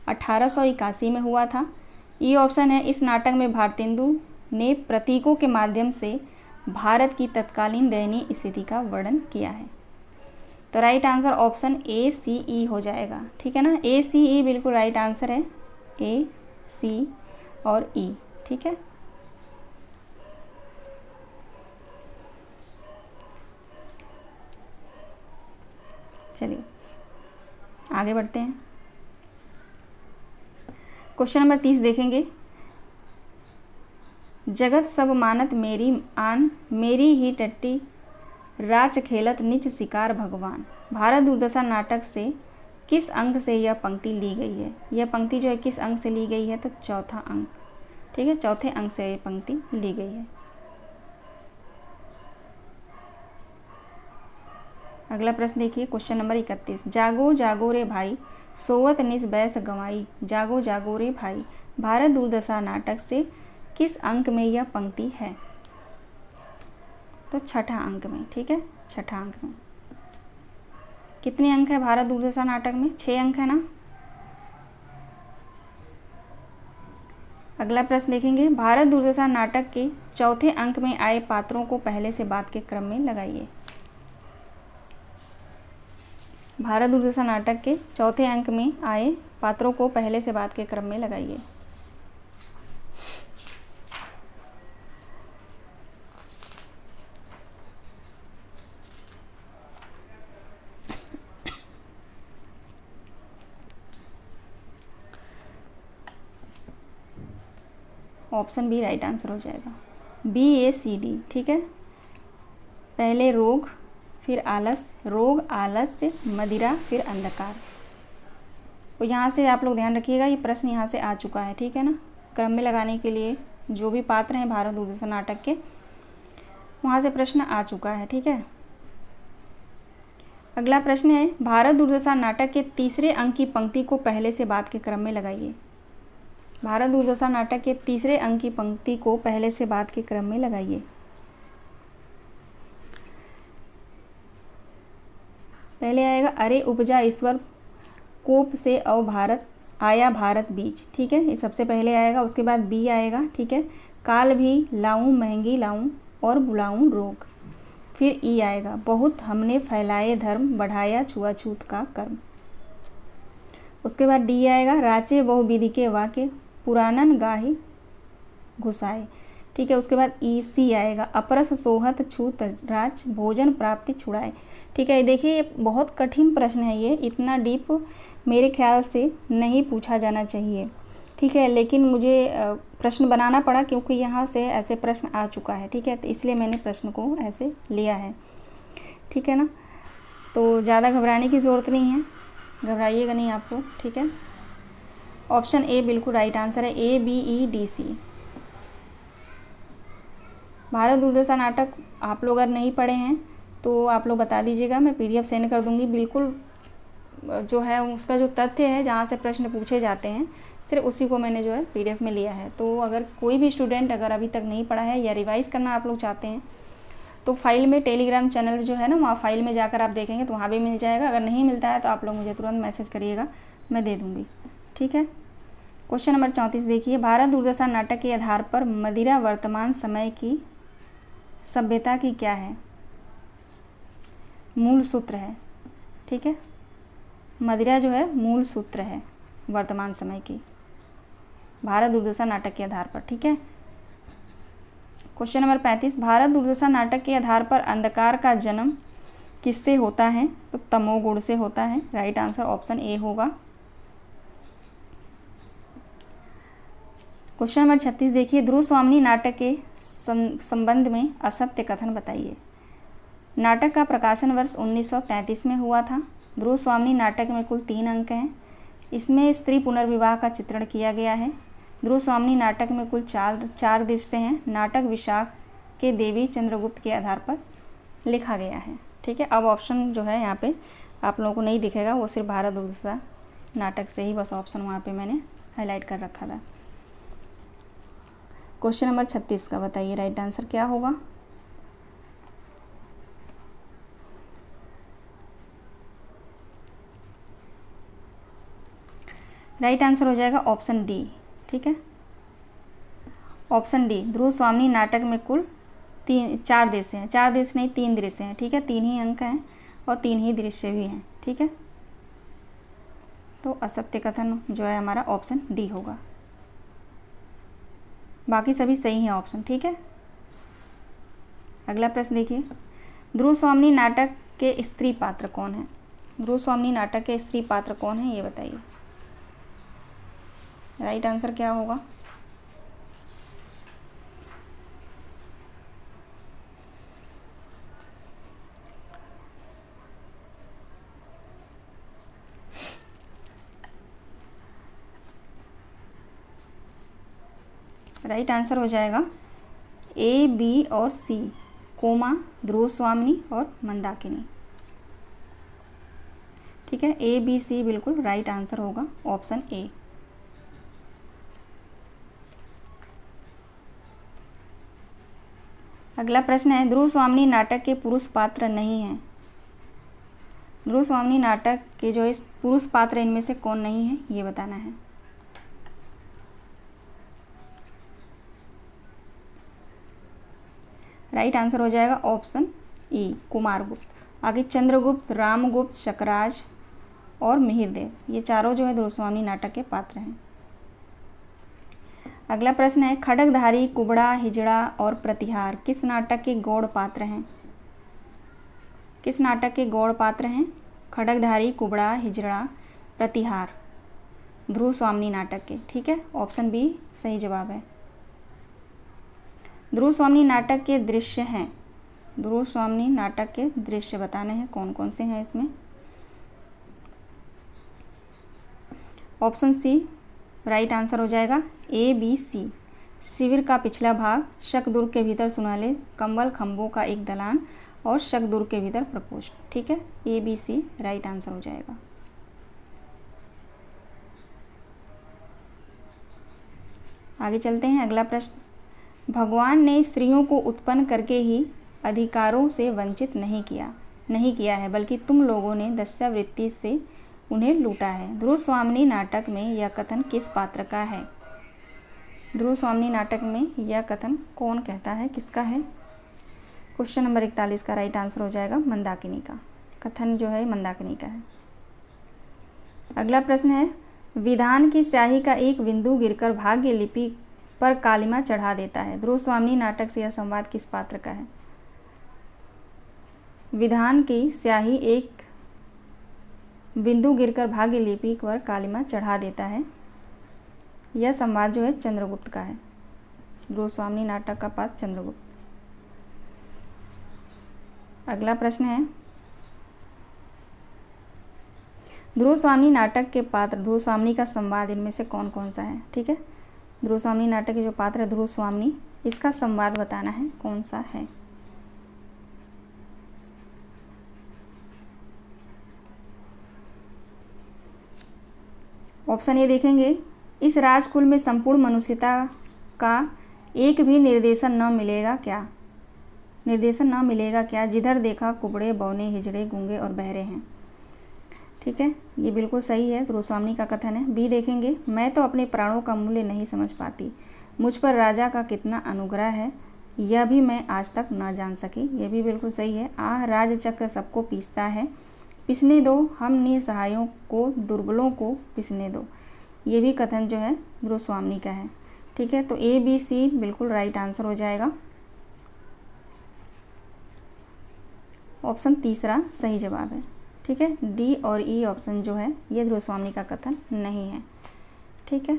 1881 में हुआ था। ये ऑप्शन है, इस नाटक में भारतेंदु ने प्रतीकों के माध्यम से भारत की तत्कालीन दयनीय स्थिति का वर्णन किया है। तो राइट आंसर ऑप्शन ए सी ई हो जाएगा। ठीक है ना, ए सी ई बिल्कुल राइट आंसर है, ए सी और ई। ठीक है, चलिए आगे बढ़ते हैं। क्वेश्चन नंबर 30 देखेंगे, जगत सब मानत मेरी आन, मेरी ही टट्टी राच खेलत निच शिकार भगवान। भारत दुर्दशा नाटक से किस अंक से यह पंक्ति ली गई है? यह पंक्ति जो है किस अंक से ली गई है? तो चौथा अंक। ठीक है, चौथे अंक से यह पंक्ति ली गई है। अगला प्रश्न देखिए, क्वेश्चन नंबर 31, जागो जागो रे भाई सोवत निस बैस गंवाई, जागो जागो रे भाई भारत दुर्दशा नाटक से किस अंक में यह पंक्ति है? तो छठा अंक में। ठीक है, छठा अंक में। कितने अंक है भारत दुर्दशा नाटक में? 6 अंक है ना। अगला प्रश्न देखेंगे, भारत दुर्दशा नाटक के चौथे अंक में आए पात्रों को पहले से बाद के क्रम में लगाइए। भारत दुर्दशा नाटक के चौथे अंक में आए पात्रों को पहले से बाद के क्रम में लगाइए। ऑप्शन बी राइट आंसर हो जाएगा, बी ए सी डी। ठीक है, पहले रोग, फिर रोग, आलस्य, मदिरा, फिर अंधकार। तो यहाँ से आप लोग ध्यान रखिएगा, ये प्रश्न यहाँ से आ चुका है। ठीक है ना, क्रम में लगाने के लिए जो भी पात्र हैं भारत दुर्दशा नाटक के, वहाँ से प्रश्न आ चुका है। ठीक है, अगला प्रश्न है, भारत दुर्दशा नाटक के तीसरे अंक की पंक्ति को पहले से बाद के क्रम में लगाइए। भारत दुर्दशा नाटक के तीसरे अंक की पंक्ति को पहले से बाद के क्रम में लगाइए। पहले आएगा, अरे उपजा ईश्वर कोप से अव भारत आया भारत बीज, ठीक है, ये सबसे पहले आएगा। उसके बाद बी आएगा, ठीक है, काल भी लाऊं महंगी लाऊं और बुलाऊं रोग। फिर ई आएगा, बहुत हमने फैलाए धर्म बढ़ाया छुआछूत का कर्म। उसके बाद डी आएगा, राचे बहु विधि के वाक्य पुरानन गाही घुसाए, ठीक है। उसके बाद ई सी आएगा, अपरस सोहत छूत राज भोजन प्राप्ति छुड़ाए, ठीक है। देखिए ये बहुत कठिन प्रश्न है, ये इतना डीप मेरे ख्याल से नहीं पूछा जाना चाहिए, ठीक है, लेकिन मुझे प्रश्न बनाना पड़ा क्योंकि यहाँ से ऐसे प्रश्न आ चुका है, ठीक है, तो इसलिए मैंने प्रश्न को ऐसे लिया है, ठीक है ना। तो ज़्यादा घबराने की ज़रूरत नहीं है, घबराइएगा नहीं आप लोग, ठीक है। ऑप्शन ए बिल्कुल राइट आंसर है, A B E D C. Bharat Durdasha नाटक आप लोग अगर नहीं पढ़े हैं तो आप लोग बता दीजिएगा, मैं PDF सेंड कर दूंगी। बिल्कुल जो है उसका जो तथ्य है जहाँ से प्रश्न पूछे जाते हैं सिर्फ उसी को मैंने जो है PDF में लिया है। तो अगर कोई भी स्टूडेंट अगर अभी तक नहीं पढ़ा है या रिवाइज़ करना आप लोग चाहते हैं तो फाइल में टेलीग्राम चैनल जो है ना, वहाँ फाइल में जाकर आप देखेंगे तो वहाँ भी मिल जाएगा। अगर नहीं मिलता है तो आप लोग मुझे तुरंत मैसेज करिएगा, मैं दे दूँगी, ठीक है। क्वेश्चन नंबर 34 देखिए, भारत दुर्दशा नाटक के आधार पर मदिरा वर्तमान समय की सभ्यता की क्या है, मूल सूत्र है, ठीक है। मदिरा जो है मूल सूत्र है वर्तमान समय की, भारत दुर्दशा नाटक के आधार पर, ठीक है। क्वेश्चन नंबर 35, भारत दुर्दशा नाटक के आधार पर अंधकार का जन्म किससे होता है, तो तमोगुण से होता है। राइट आंसर ऑप्शन ए होगा। क्वेश्चन नंबर 36 देखिए, ध्रुव स्वामिनी नाटक के संबंध में असत्य कथन बताइए। नाटक का प्रकाशन वर्ष 1933 में हुआ था। ध्रुव स्वामिनी नाटक में कुल 3 अंक हैं। इसमें स्त्री पुनर्विवाह का चित्रण किया गया है। ध्रुव स्वामिनी नाटक में कुल चार दृश्य हैं। नाटक विशाख के देवी चंद्रगुप्त के आधार पर लिखा गया है, ठीक है। अब ऑप्शन जो है यहाँ पे आप लोगों को नहीं दिखेगा, वो सिर्फ भारत दुर्दशा नाटक से ही बस ऑप्शन वहाँ पे मैंने हाईलाइट कर रखा था। क्वेश्चन नंबर 36 का बताइए राइट आंसर क्या होगा। राइट आंसर हो जाएगा ऑप्शन डी, ठीक है। ऑप्शन डी, ध्रुव स्वामिनी नाटक में कुल 4 दृश्य हैं, 4 दृश्य नहीं 3 दृश्य हैं, ठीक है। 3 ही अंक हैं और 3 ही दृश्य भी हैं, ठीक है। तो असत्य कथन जो है हमारा ऑप्शन डी होगा, बाकी सभी सही हैं ऑप्शन, ठीक है। अगला प्रश्न देखिए, ध्रुव स्वामिनी नाटक के स्त्री पात्र कौन है। ध्रुव स्वामिनी नाटक के स्त्री पात्र कौन है ये बताइए। राइट आंसर क्या होगा। राइट आंसर हो जाएगा ए, बी और सी, कोमा, ध्रुव स्वामिनी और मंदाकिनी, ठीक है। ए, बी, सी बिल्कुल राइट आंसर होगा ऑप्शन ए। अगला प्रश्न है, ध्रुव स्वामिनी नाटक के पुरुष पात्र नहीं हैं। ध्रुव स्वामिनी नाटक के जो इस पुरुष पात्र इनमें से कौन नहीं है ये बताना है। राइट आंसर हो जाएगा ऑप्शन ई, कुमारगुप्त। आगे चंद्रगुप्त, रामगुप्त, शकराज और मिहिरदेव, ये चारों जो है ध्रुव स्वामिनी नाटक के पात्र हैं। अगला प्रश्न है, खड्गधारी, कुबड़ा, हिजड़ा और प्रतिहार किस नाटक के गौड़ पात्र हैं। किस नाटक के गौड़ पात्र हैं। खड्गधारी, कुबड़ा, हिजड़ा, प्रतिहार ध्रुव स्वामिनी नाटक के, ठीक है। ऑप्शन बी सही जवाब है। ध्रुव स्वामिनी नाटक के दृश्य हैं। ध्रुव स्वामिनी नाटक के दृश्य बताने हैं कौन कौन से हैं इसमें। ऑप्शन सी राइट आंसर हो जाएगा ए, बी, सी। शिविर का पिछला भाग, शक-दुर्ग के भीतर सुनाले, कंबल खंभों का एक दलान और शक-दुर्ग के भीतर प्रकोष्ठ, ठीक है। A, B, C right answer हो जाएगा। आगे चलते हैं। अगला प्रश्न, भगवान ने स्त्रियों को उत्पन्न करके ही अधिकारों से वंचित नहीं किया है, बल्कि तुम लोगों ने दस्यावृत्ति से उन्हें लूटा है। ध्रुव स्वामिनी नाटक में यह कथन किस पात्र का है? ध्रुव स्वामिनी नाटक में यह कथन कौन कहता है, किसका है? क्वेश्चन नंबर 41 का राइट आंसर हो जाएगा मंदाकिनी का। कथन जो है मंदाकिनी का है। अगला प्रश्न है, विधान की स्याही का एक बिंदु गिरकर भाग्य लिपि पर कालिमा चढ़ा देता है। ध्रुव स्वामिनी नाटक से यह संवाद किस पात्र का है? विधान की स्याही एक बिंदु गिरकर भाग्य लिपि पर कालिमा चढ़ा देता है। यह संवाद जो है चंद्रगुप्त का है। ध्रुव स्वामिनी नाटक का पात्र चंद्रगुप्त। अगला प्रश्न है, ध्रुव स्वामिनी नाटक के पात्र ध्रुव स्वामिनी का संवाद इनमें से कौन कौन सा है? ठीक है, ध्रुव स्वामिनी नाटक के जो पात्र है ध्रुव स्वामिनी, इसका संवाद बताना है कौन सा है। ऑप्शन ए देखेंगे, इस राजकुल में संपूर्ण मनुष्यता का एक भी निर्देशन न मिलेगा क्या? निर्देशन न मिलेगा क्या? जिधर देखा कुबड़े, बौने, हिजड़े, गूंगे और बहरे हैं। ठीक है, ये बिल्कुल सही है, ध्रुव स्वामिनी का कथन है। बी देखेंगे, मैं तो अपने प्राणों का मूल्य नहीं समझ पाती, मुझ पर राजा का कितना अनुग्रह है यह भी मैं आज तक ना जान सकी। ये भी बिल्कुल सही है। आह राज चक्र सबको पीसता है, पिसने दो हम निसहायों को, दुर्बलों को पिसने दो। ये भी कथन जो है ध्रुव स्वामिनी का है। ठीक है, तो ए बी सी बिल्कुल राइट आंसर हो जाएगा। ऑप्शन तीसरा सही जवाब है। ठीक है, डी और ई ऑप्शन जो है ये ध्रुव स्वामिनी का कथन नहीं है। ठीक है,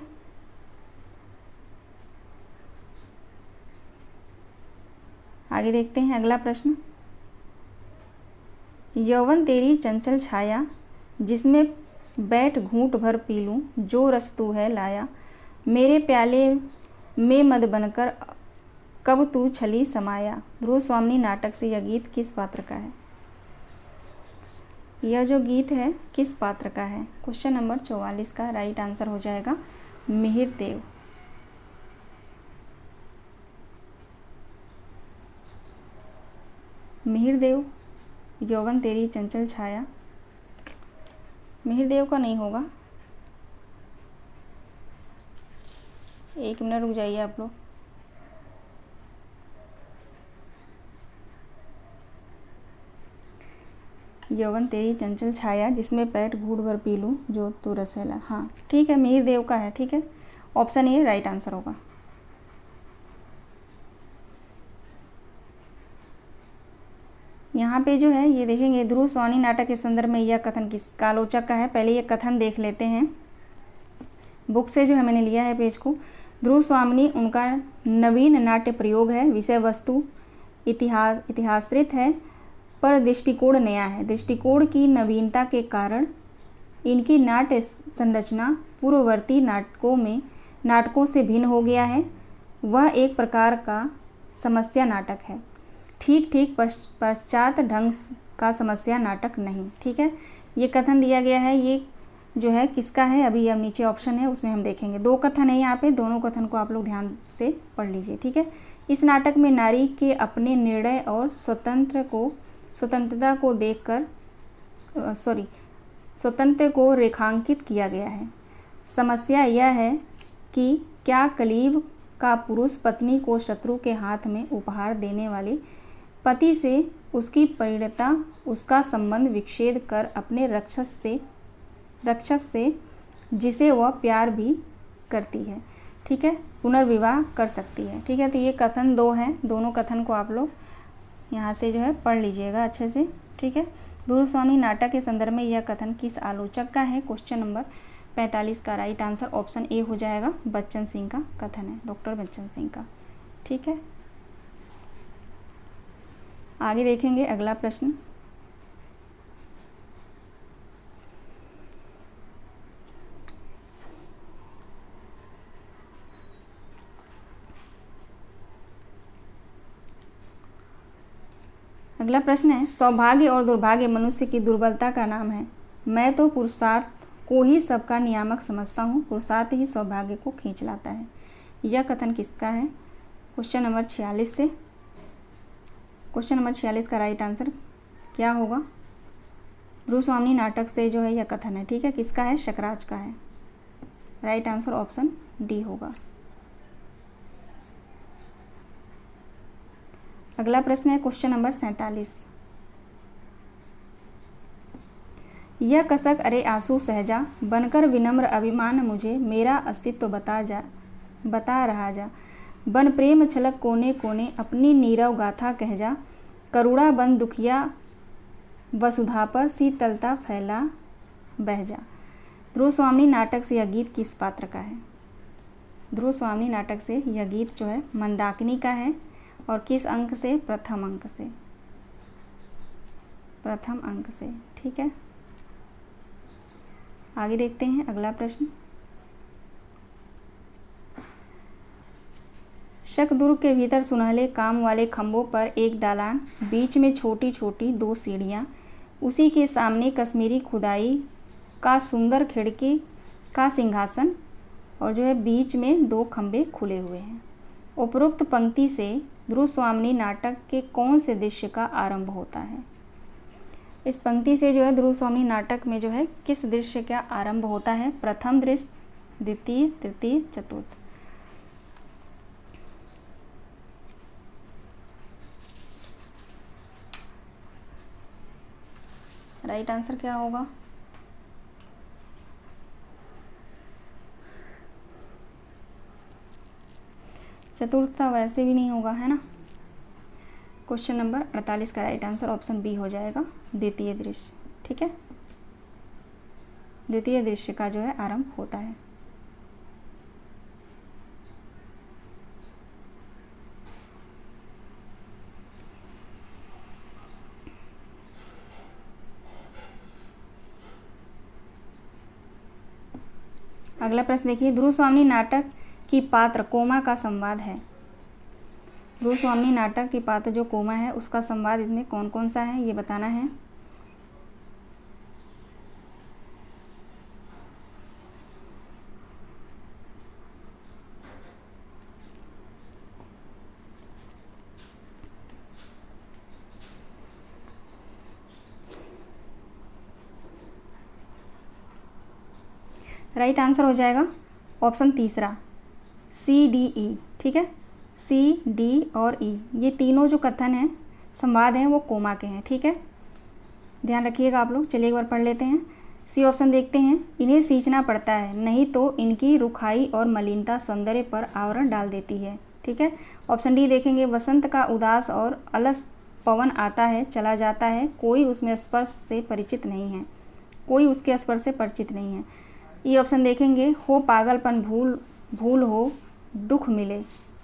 आगे देखते हैं अगला प्रश्न। यौवन तेरी चंचल छाया, जिसमें बैठ घूंट भर पी लूं, जो रस तू है लाया, मेरे प्याले में मद बनकर कब तू छली समाया। ध्रुव स्वामिनी नाटक से यह गीत किस पात्र का है? यह जो गीत है किस पात्र का है? क्वेश्चन नंबर 44 का राइट आंसर हो जाएगा मिहिर देव। मिहिर देव, यौवन तेरी चंचल छाया, मिहिर देव का नहीं होगा। एक मिनट रुक जाइए आप लोग। यौवन तेरी चंचल छाया, जिसमें पेट घूंट भर पी लूं, जो तू रस है ला। हाँ ठीक है, मिहिर देव का है। ठीक है, ऑप्शन ए राइट आंसर होगा। यहाँ पे जो है ये देखेंगे, ध्रुव स्वामिनी नाटक के संदर्भ में यह कथन किसका आलोचक का है? पहले ये कथन देख लेते हैं, बुक से जो है मैंने लिया है पेज को। ध्रुव स्वामिनी उनका नवीन नाट्य प्रयोग है, विषय वस्तु इतिहासृत है पर दृष्टिकोण नया है। दृष्टिकोण की नवीनता के कारण इनकी नाट्य संरचना पूर्ववर्ती नाटकों से भिन्न हो गया है। वह एक प्रकार का समस्या नाटक है, ठीक पश्चात ढंग का समस्या नाटक नहीं। ठीक है, ये कथन दिया गया है, ये जो है किसका है? अभी अब नीचे ऑप्शन है उसमें हम देखेंगे। दो कथन है यहाँ पे, दोनों कथन को आप लोग ध्यान से पढ़ लीजिए। ठीक है, इस नाटक में नारी के अपने निर्णय और स्वतंत्रता को रेखांकित किया गया है। समस्या यह है कि क्या कलीब का पुरुष पत्नी को शत्रु के हाथ में उपहार देने वाली पति से उसकी परिणता, उसका संबंध विच्छेद कर अपने रक्षक से जिसे वह प्यार भी करती है, ठीक है, पुनर्विवाह कर सकती है। ठीक है, तो ये कथन दो हैं, दोनों कथन को आप लोग यहाँ से जो है पढ़ लीजिएगा अच्छे से। ठीक है, ध्रुव स्वामिनी नाटक के संदर्भ में यह कथन किस आलोचक का है? क्वेश्चन नंबर 45 का राइट आंसर ऑप्शन ए हो जाएगा, बच्चन सिंह का कथन है, डॉक्टर बच्चन सिंह का। ठीक है, आगे देखेंगे अगला प्रश्न। अगला प्रश्न है, सौभाग्य और दुर्भाग्य मनुष्य की दुर्बलता का नाम है। मैं तो पुरुषार्थ को ही सबका नियामक समझता हूँ, पुरुषार्थ ही सौभाग्य को खींच लाता है। यह कथन किसका है? क्वेश्चन नंबर 46 से। क्वेश्चन नंबर 46 का राइट आंसर क्या होगा? ध्रुव स्वामी नाटक से जो है यह कथन है, ठीक है। किसका है? शकराज का है। राइट आंसर ऑप्शन डी होगा। अगला प्रश्न है क्वेश्चन नंबर 47। यह कसक अरे आंसू सहजा, बनकर विनम्र अभिमान मुझे, मेरा अस्तित्व बता रहा जा, बन प्रेम छलक कोने कोने, अपनी नीरव गाथा कह जा, करुणा बन दुखिया वसुधा पर, शीतलता फैला बह जा। ध्रुव स्वामी नाटक से यह गीत किस पात्र का है? ध्रुव स्वामी नाटक से यह गीत जो है मंदाकिनी का है। और किस अंक से? प्रथम अंक से। प्रथम अंक से, ठीक है। आगे देखते हैं अगला प्रश्न। शकदुर्ग के भीतर सुनहले काम वाले खंभों पर एक दालान, बीच में छोटी छोटी 2 सीढ़ियाँ, उसी के सामने कश्मीरी खुदाई का सुंदर खिड़की का सिंहासन, और जो है बीच में 2 खंभे खुले हुए हैं। उपरोक्त पंक्ति से ध्रुव स्वामी नाटक के कौन से दृश्य का आरंभ होता है? इस पंक्ति से जो है ध्रुव स्वामी नाटक में जो है किस दृश्य का आरंभ होता है? प्रथम दृश्य, द्वितीय, तृतीय, चतुर्थ। राइट आंसर क्या होगा? चतुर्थ वैसे भी नहीं होगा, है ना। क्वेश्चन नंबर 48 का राइट आंसर ऑप्शन बी हो जाएगा, द्वितीय दृश्य, ठीक है। द्वितीय दृश्य का जो है आरंभ होता है। अगला प्रश्न देखिए, ध्रुव स्वामी नाटक की पात्र कोमा का संवाद है। ध्रुव स्वामी नाटक की पात्र जो कोमा है उसका संवाद इसमें कौन कौन सा है ये बताना है। राइट आंसर हो जाएगा ऑप्शन तीसरा, सी डी ई, ठीक है। सी डी और ई ये तीनों जो कथन हैं संवाद हैं वो कोमा के हैं, ठीक है। ध्यान रखिएगा आप लोग। चलिए एक बार पढ़ लेते हैं। सी ऑप्शन देखते हैं, इन्हें सींचना पड़ता है, नहीं तो इनकी रुखाई और मलिनता सौंदर्य पर आवरण डाल देती है, ठीक है। ऑप्शन डी देखेंगे, वसंत का उदास और अलस पवन आता है चला जाता है, कोई उसमें स्पर्श से परिचित नहीं है, कोई उसके स्पर्श से परिचित नहीं है। ई ऑप्शन देखेंगे, हो पागलपन भूल हो दुख मिले,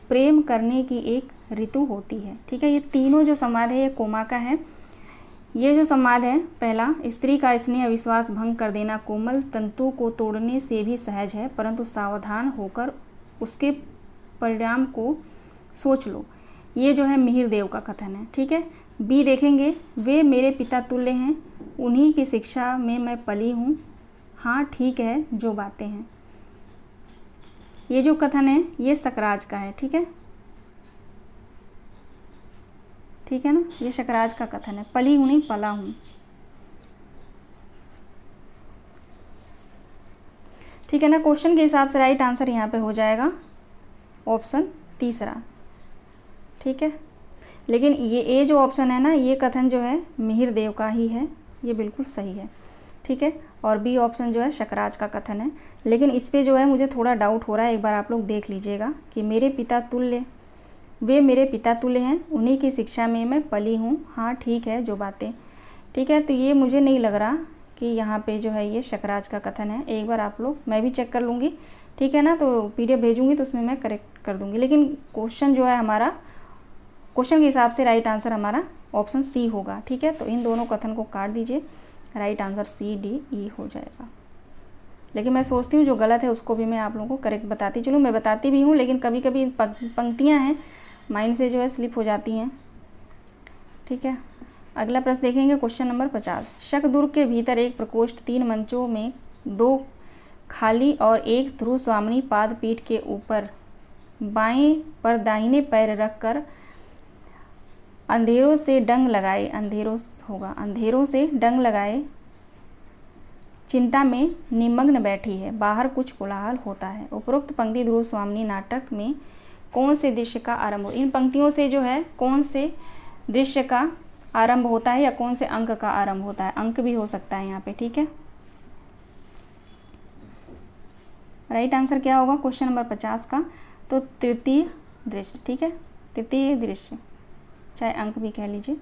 प्रेम करने की एक ऋतु होती है, ठीक है। ये तीनों जो संवाद है ये कोमा का है। ये जो संवाद है पहला, स्त्री का स्नेह विश्वास भंग कर देना कोमल तंतु को तोड़ने से भी सहज है, परंतु सावधान होकर उसके परिणाम को सोच लो, ये जो है मिहिर देव का कथन है, ठीक है। बी देखेंगे, वे मेरे पिता तुल्य हैं, उन्हीं की शिक्षा में मैं पली हूँ, हाँ ठीक है जो बातें हैं। ये जो कथन है ये शकराज का है, ठीक है, ठीक है ना। ये शकराज का कथन है, पली हूँ नहीं पला हूँ, ठीक है ना। क्वेश्चन के हिसाब से राइट आंसर यहाँ पे हो जाएगा ऑप्शन तीसरा, ठीक है। लेकिन ये जो ऑप्शन है ना ये कथन जो है मिहिर देव का ही है, ये बिल्कुल सही है, ठीक है। और बी ऑप्शन जो है शकराज का कथन है। लेकिन इस पे जो है मुझे थोड़ा डाउट हो रहा है, एक बार आप लोग देख लीजिएगा कि मेरे पिता तुल्य, वे मेरे पिता तुल्य हैं, उन्हीं की शिक्षा में मैं पली हूँ, हाँ ठीक है जो बातें, ठीक है। तो ये मुझे नहीं लग रहा कि यहाँ पे जो है ये शकराज का कथन है। एक बार आप लोग, मैं भी चेक कर लूँगी, ठीक है ना। तो PDF भेजूँगी तो उसमें मैं करेक्ट कर दूँगी। लेकिन क्वेश्चन जो है हमारा, क्वेश्चन के हिसाब से राइट आंसर हमारा ऑप्शन सी होगा, ठीक है। तो इन दोनों कथन को काट दीजिए, right answer C D E हो जाएगा। लेकिन मैं सोचती हूँ जो गलत है उसको भी मैं आप लोगों को करेक्ट बताती चलूँ, मैं बताती भी हूँ, लेकिन कभी कभी पंक्तियाँ हैं माइंड से जो है स्लिप हो जाती हैं, ठीक है। अगला प्रश्न देखेंगे क्वेश्चन नंबर 50। शकदुर्ग के भीतर एक प्रकोष्ठ, 3 मंचों में 2 खाली और एक ध्रुव स्वामी पाद पीठ के ऊपर बाएं पर दाहिने पैर रखकर अंधेरों से डंग लगाए, अंधेरों से डंग लगाए चिंता में निमग्न बैठी है, बाहर कुछ कोलाहल होता है। उपरोक्त पंक्ति ध्रुव स्वामिनी नाटक में कौन से दृश्य का आरंभ हो, इन पंक्तियों से जो है कौन से दृश्य का आरंभ होता है या कौन से अंक का आरंभ होता है, अंक भी हो सकता है यहाँ पे, ठीक है। राइट आंसर क्या होगा क्वेश्चन नंबर 50 का, तो तृतीय दृश्य, ठीक है, तृतीय दृश्य, चाहे अंक भी कह लीजिए।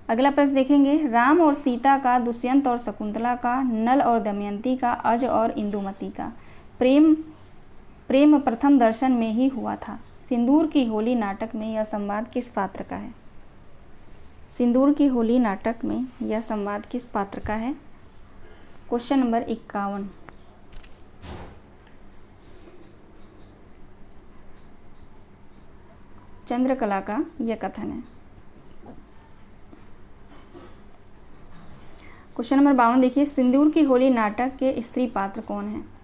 अगला प्रश्न देखेंगे, राम और सीता का, दुष्यंत और शकुंतला का, नल और दमयंती का, अज और इंदुमती का प्रेम प्रथम दर्शन में ही हुआ था। सिंदूर की होली नाटक में यह संवाद किस पात्र का है? सिंदूर की होली नाटक में यह संवाद किस पात्र का है? Question number 51। चंद्रकला का यह कथन है। क्वेश्चन नंबर 52 देखिए, सिंदूर की होली नाटक के स्त्री पात्र कौन है?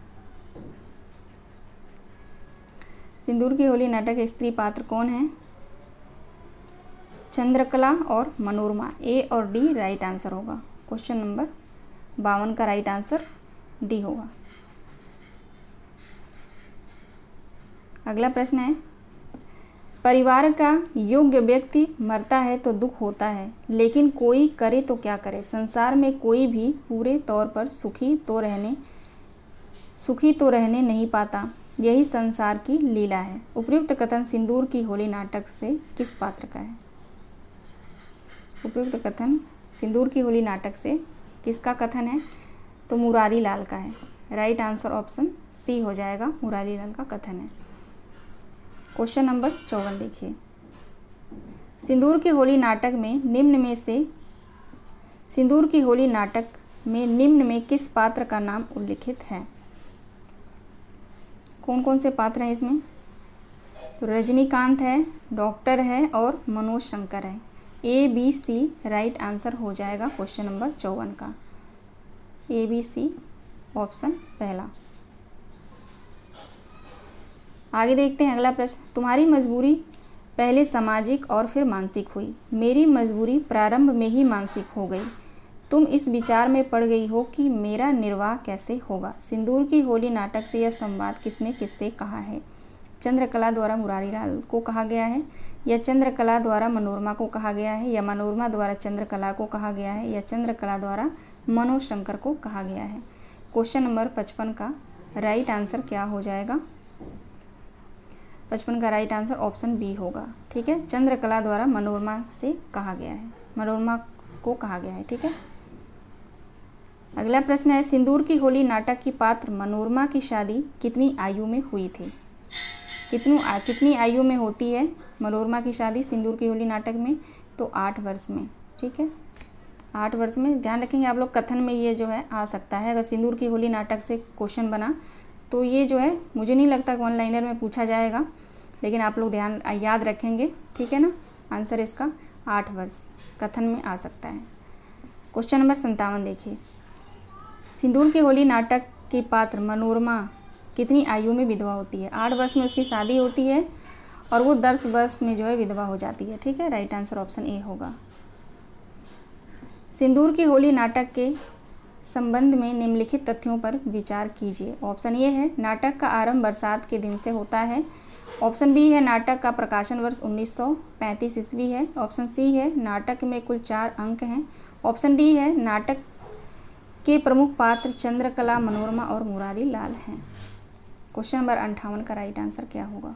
सिंदूर की होली नाटक के स्त्री पात्र कौन है? चंद्रकला और मनोरमा, ए और डी राइट आंसर होगा। क्वेश्चन नंबर 52 का राइट आंसर डी होगा। अगला प्रश्न है, परिवार का योग्य व्यक्ति मरता है तो दुख होता है, लेकिन कोई करे तो क्या करे? संसार में कोई भी पूरे तौर पर सुखी तो रहने नहीं पाता, यही संसार की लीला है। उपयुक्त कथन सिंदूर की होली नाटक से किस पात्र का है? उपयुक्त कथन सिंदूर की होली नाटक से किसका कथन है? तो मुरारी लाल का है। राइट आंसर ऑप्शन सी हो जाएगा, मुरारी लाल का कथन है। क्वेश्चन नंबर 54 देखिए, सिंदूर की होली नाटक में निम्न में किस पात्र का नाम उल्लिखित है? कौन कौन से पात्र हैं इसमें? तो रजनीकांत है, डॉक्टर है और मनोज शंकर है। A B C right answer हो जाएगा क्वेश्चन नंबर 54 का, ए बी सी ऑप्शन पहला। आगे देखते हैं अगला प्रश्न, तुम्हारी मजबूरी पहले सामाजिक और फिर मानसिक हुई, मेरी मजबूरी प्रारंभ में ही मानसिक हो गई, तुम इस विचार में पड़ गई हो कि मेरा निर्वाह कैसे होगा। सिंदूर की होली नाटक से यह संवाद किसने किससे कहा है? चंद्रकला द्वारा मुरारी लाल को कहा गया है, या चंद्रकला द्वारा मनोरमा को कहा गया है, या मनोरमा द्वारा चंद्रकला को कहा गया है, या चंद्रकला द्वारा मनोज शंकर को कहा गया है। क्वेश्चन नंबर 55 का राइट आंसर क्या हो जाएगा? 55 का राइट आंसर ऑप्शन बी होगा, ठीक है। चंद्रकला द्वारा मनोरमा से कहा गया है, मनोरमा को कहा गया है, ठीक है। अगला प्रश्न है, सिंदूर की होली नाटक की पात्र मनोरमा की शादी कितनी आयु में हुई थी? कितनी आयु में होती है मनोरमा की शादी सिंदूर की होली नाटक में? तो 8 वर्ष में, ठीक है, 8 वर्ष में। ध्यान रखेंगे आप लोग, कथन में ये जो है आ सकता है। अगर सिंदूर की होली नाटक से क्वेश्चन बना तो ये जो है मुझे नहीं लगता कि ऑनलाइनर में पूछा जाएगा, लेकिन आप लोग याद रखेंगे, ठीक है ना। आंसर इसका 8 वर्ष कथन में आ सकता है। क्वेश्चन नंबर 57 देखिए, सिंदूर की होली नाटक की पात्र मनोरमा कितनी आयु में विधवा होती है? 8 वर्ष में उसकी शादी होती है और वो 10 वर्ष में जो है विधवा हो जाती है, ठीक है। राइट आंसर ऑप्शन ए होगा। सिंदूर की होली नाटक के संबंध में निम्नलिखित तथ्यों पर विचार कीजिए। ऑप्शन ए है, नाटक का आरंभ बरसात के दिन से होता है। ऑप्शन बी है, नाटक का प्रकाशन वर्ष 1935 ईस्वी है। ऑप्शन सी है, नाटक में कुल 4 अंक हैं। ऑप्शन डी है, नाटक के प्रमुख पात्र चंद्रकला, मनोरमा और मुरारी लाल हैं। क्वेश्चन नंबर 58 का राइट आंसर क्या होगा?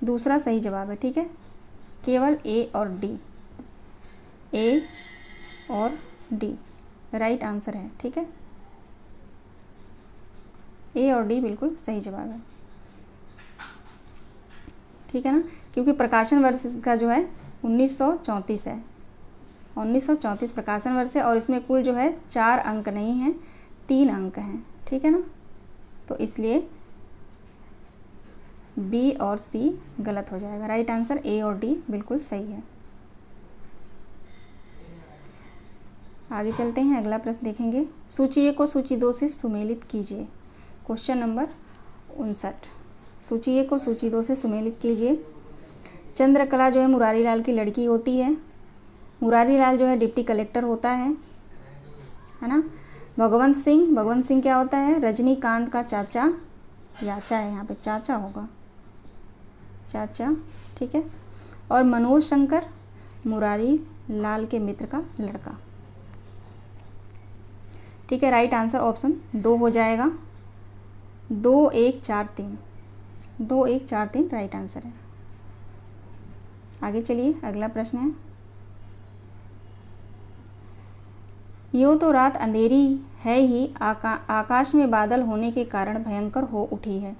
दूसरा सही जवाब है, ठीक है। केवल ए और डी, ए और डी राइट आंसर है, ठीक है। ए और डी बिल्कुल सही जवाब है, ठीक है ना, क्योंकि प्रकाशन वर्ष का जो है 1934 है, 1934 प्रकाशन वर्ष है और इसमें कुल जो है 4 अंक नहीं हैं, 3 अंक हैं, ठीक है ना। तो इसलिए बी और सी गलत हो जाएगा। राइट आंसर ए और डी बिल्कुल सही है। आगे चलते हैं, अगला प्रश्न देखेंगे, सूची 1 को सूची 2 से सुमेलित कीजिए। क्वेश्चन नंबर 59, सूची 1 को सूची 2 से सुमेलित कीजिए। चंद्रकला जो है मुरारी लाल की लड़की होती है, मुरारी लाल जो है डिप्टी कलेक्टर होता है ना। भगवंत सिंह क्या होता है, रजनीकांत का चाचा, याचा है यहाँ पे, चाचा होगा, चाचा, ठीक है। और मनोज शंकर मुरारी लाल के मित्र का लड़का, ठीक है। राइट आंसर ऑप्शन 2 हो जाएगा, 2 1 4 3, 2 1 4 3 राइट आंसर है। आगे चलिए, अगला प्रश्न है, यूँ तो रात अंधेरी है ही, आकाश में बादल होने के कारण भयंकर हो उठी है।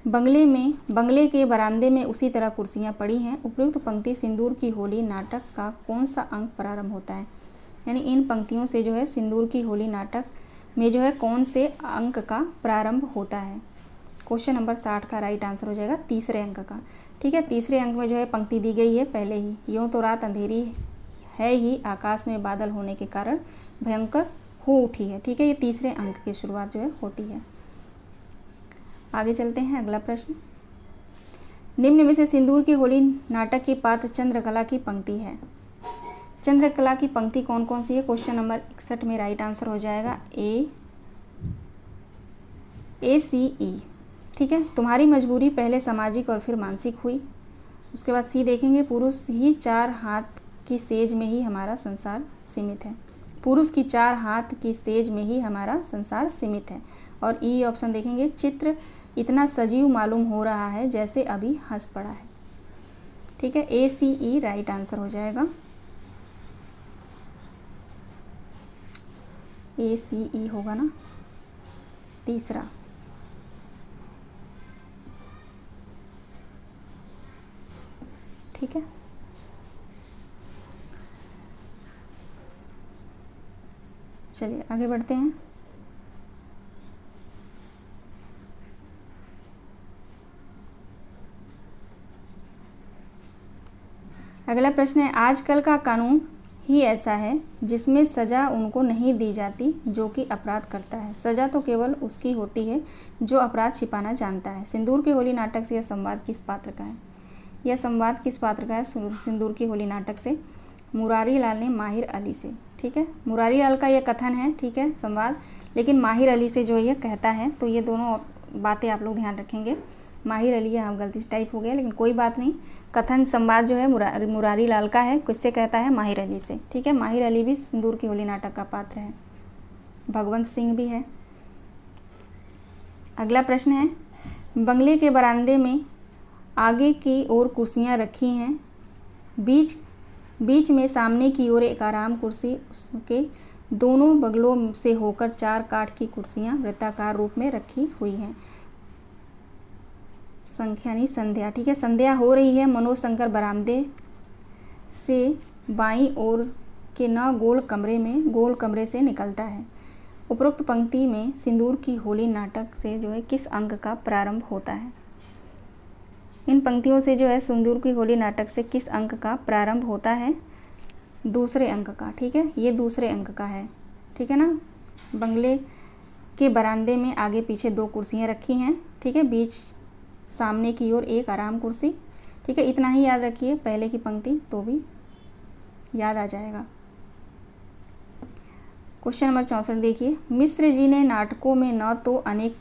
बंगले के बरामदे में उसी तरह कुर्सियां पड़ी हैं। उपयुक्त पंक्ति सिंदूर की होली नाटक का कौन सा अंक प्रारंभ होता है? यानी इन पंक्तियों से जो है सिंदूर की होली नाटक में जो है कौन से अंक का प्रारंभ होता है? क्वेश्चन नंबर 60 का राइट आंसर हो जाएगा तीसरे अंक का, ठीक है। तीसरे अंक में जो है पंक्ति दी गई है पहले ही, यूँ तो रात अंधेरी है ही, आकाश में बादल होने के कारण भयंकर हो उठी है, ठीक है। ये तीसरे अंक की शुरुआत जो है होती है। आगे चलते हैं, अगला प्रश्न, निम्न में से सिंदूर की होली नाटक की पात्र चंद्रकला की पंक्ति है। चंद्रकला की पंक्ति कौन कौन सी है? क्वेश्चन नंबर 61 में राइट आंसर हो जाएगा ACE, ठीक है। तुम्हारी मजबूरी पहले सामाजिक और फिर मानसिक हुई। उसके बाद सी देखेंगे, पुरुष ही 4 हाथ की सेज में ही हमारा संसार सीमित है। पुरुष की 4 हाथ की सेज में ही हमारा संसार सीमित है। और ई ऑप्शन देखेंगे, चित्र इतना सजीव मालूम हो रहा है जैसे अभी हंस पड़ा है, ठीक है। ACE राइट आंसर हो जाएगा, ACE होगा ना तीसरा। ठीक है, चलिए आगे बढ़ते हैं। अगला प्रश्न है, आजकल का कानून ही ऐसा है जिसमें सज़ा उनको नहीं दी जाती जो कि अपराध करता है। सज़ा तो केवल उसकी होती है जो अपराध छिपाना जानता है। सिंदूर की होली नाटक से यह संवाद किस पात्र का है? यह संवाद किस पात्र का है सिंदूर की होली नाटक से? मुरारी लाल ने माहिर अली से, ठीक है। मुरारी लाल का यह कथन है, ठीक है, संवाद, लेकिन माहिर अली से जो ये कहता है, तो ये दोनों बातें आप लोग ध्यान रखेंगे। माहिर अली यहाँ गलती से टाइप हो गया, लेकिन कोई बात नहीं। कथन संवाद जो है मुरारी लाल का है, किससे कहता है? माहिर अली से, ठीक है। माहिर अली भी सिंदूर की होली नाटक का पात्र है, भगवंत सिंह भी है। अगला प्रश्न है, बंगले के बरामदे में आगे की ओर कुर्सियां रखी हैं, बीच में सामने की ओर एक आराम कुर्सी, उसके दोनों बगलों से होकर 4 काठ की कुर्सियां वृत्ताकार रूप में रखी हुई हैं। संख्या नहीं, संध्या, ठीक है। संध्या हो रही है। मनोज शंकर बरामदे से बाईं ओर के गोल कमरे से निकलता है। उपरोक्त पंक्ति में सिंदूर की होली नाटक से जो है किस अंक का प्रारंभ होता है? इन पंक्तियों से जो है सिंदूर की होली नाटक से किस अंक का प्रारंभ होता है? दूसरे अंक का, ठीक है। ये दूसरे अंक का है, ठीक है ना। बंगले के बरामदे में आगे पीछे 2 कुर्सियां रखी हैं, ठीक है। बीच सामने की ओर एक आराम कुर्सी, ठीक है। इतना ही याद रखिए पहले की पंक्ति, तो भी याद आ जाएगा। क्वेश्चन नंबर 64 देखिए, मिश्र जी के नाटकों में न तो अनेक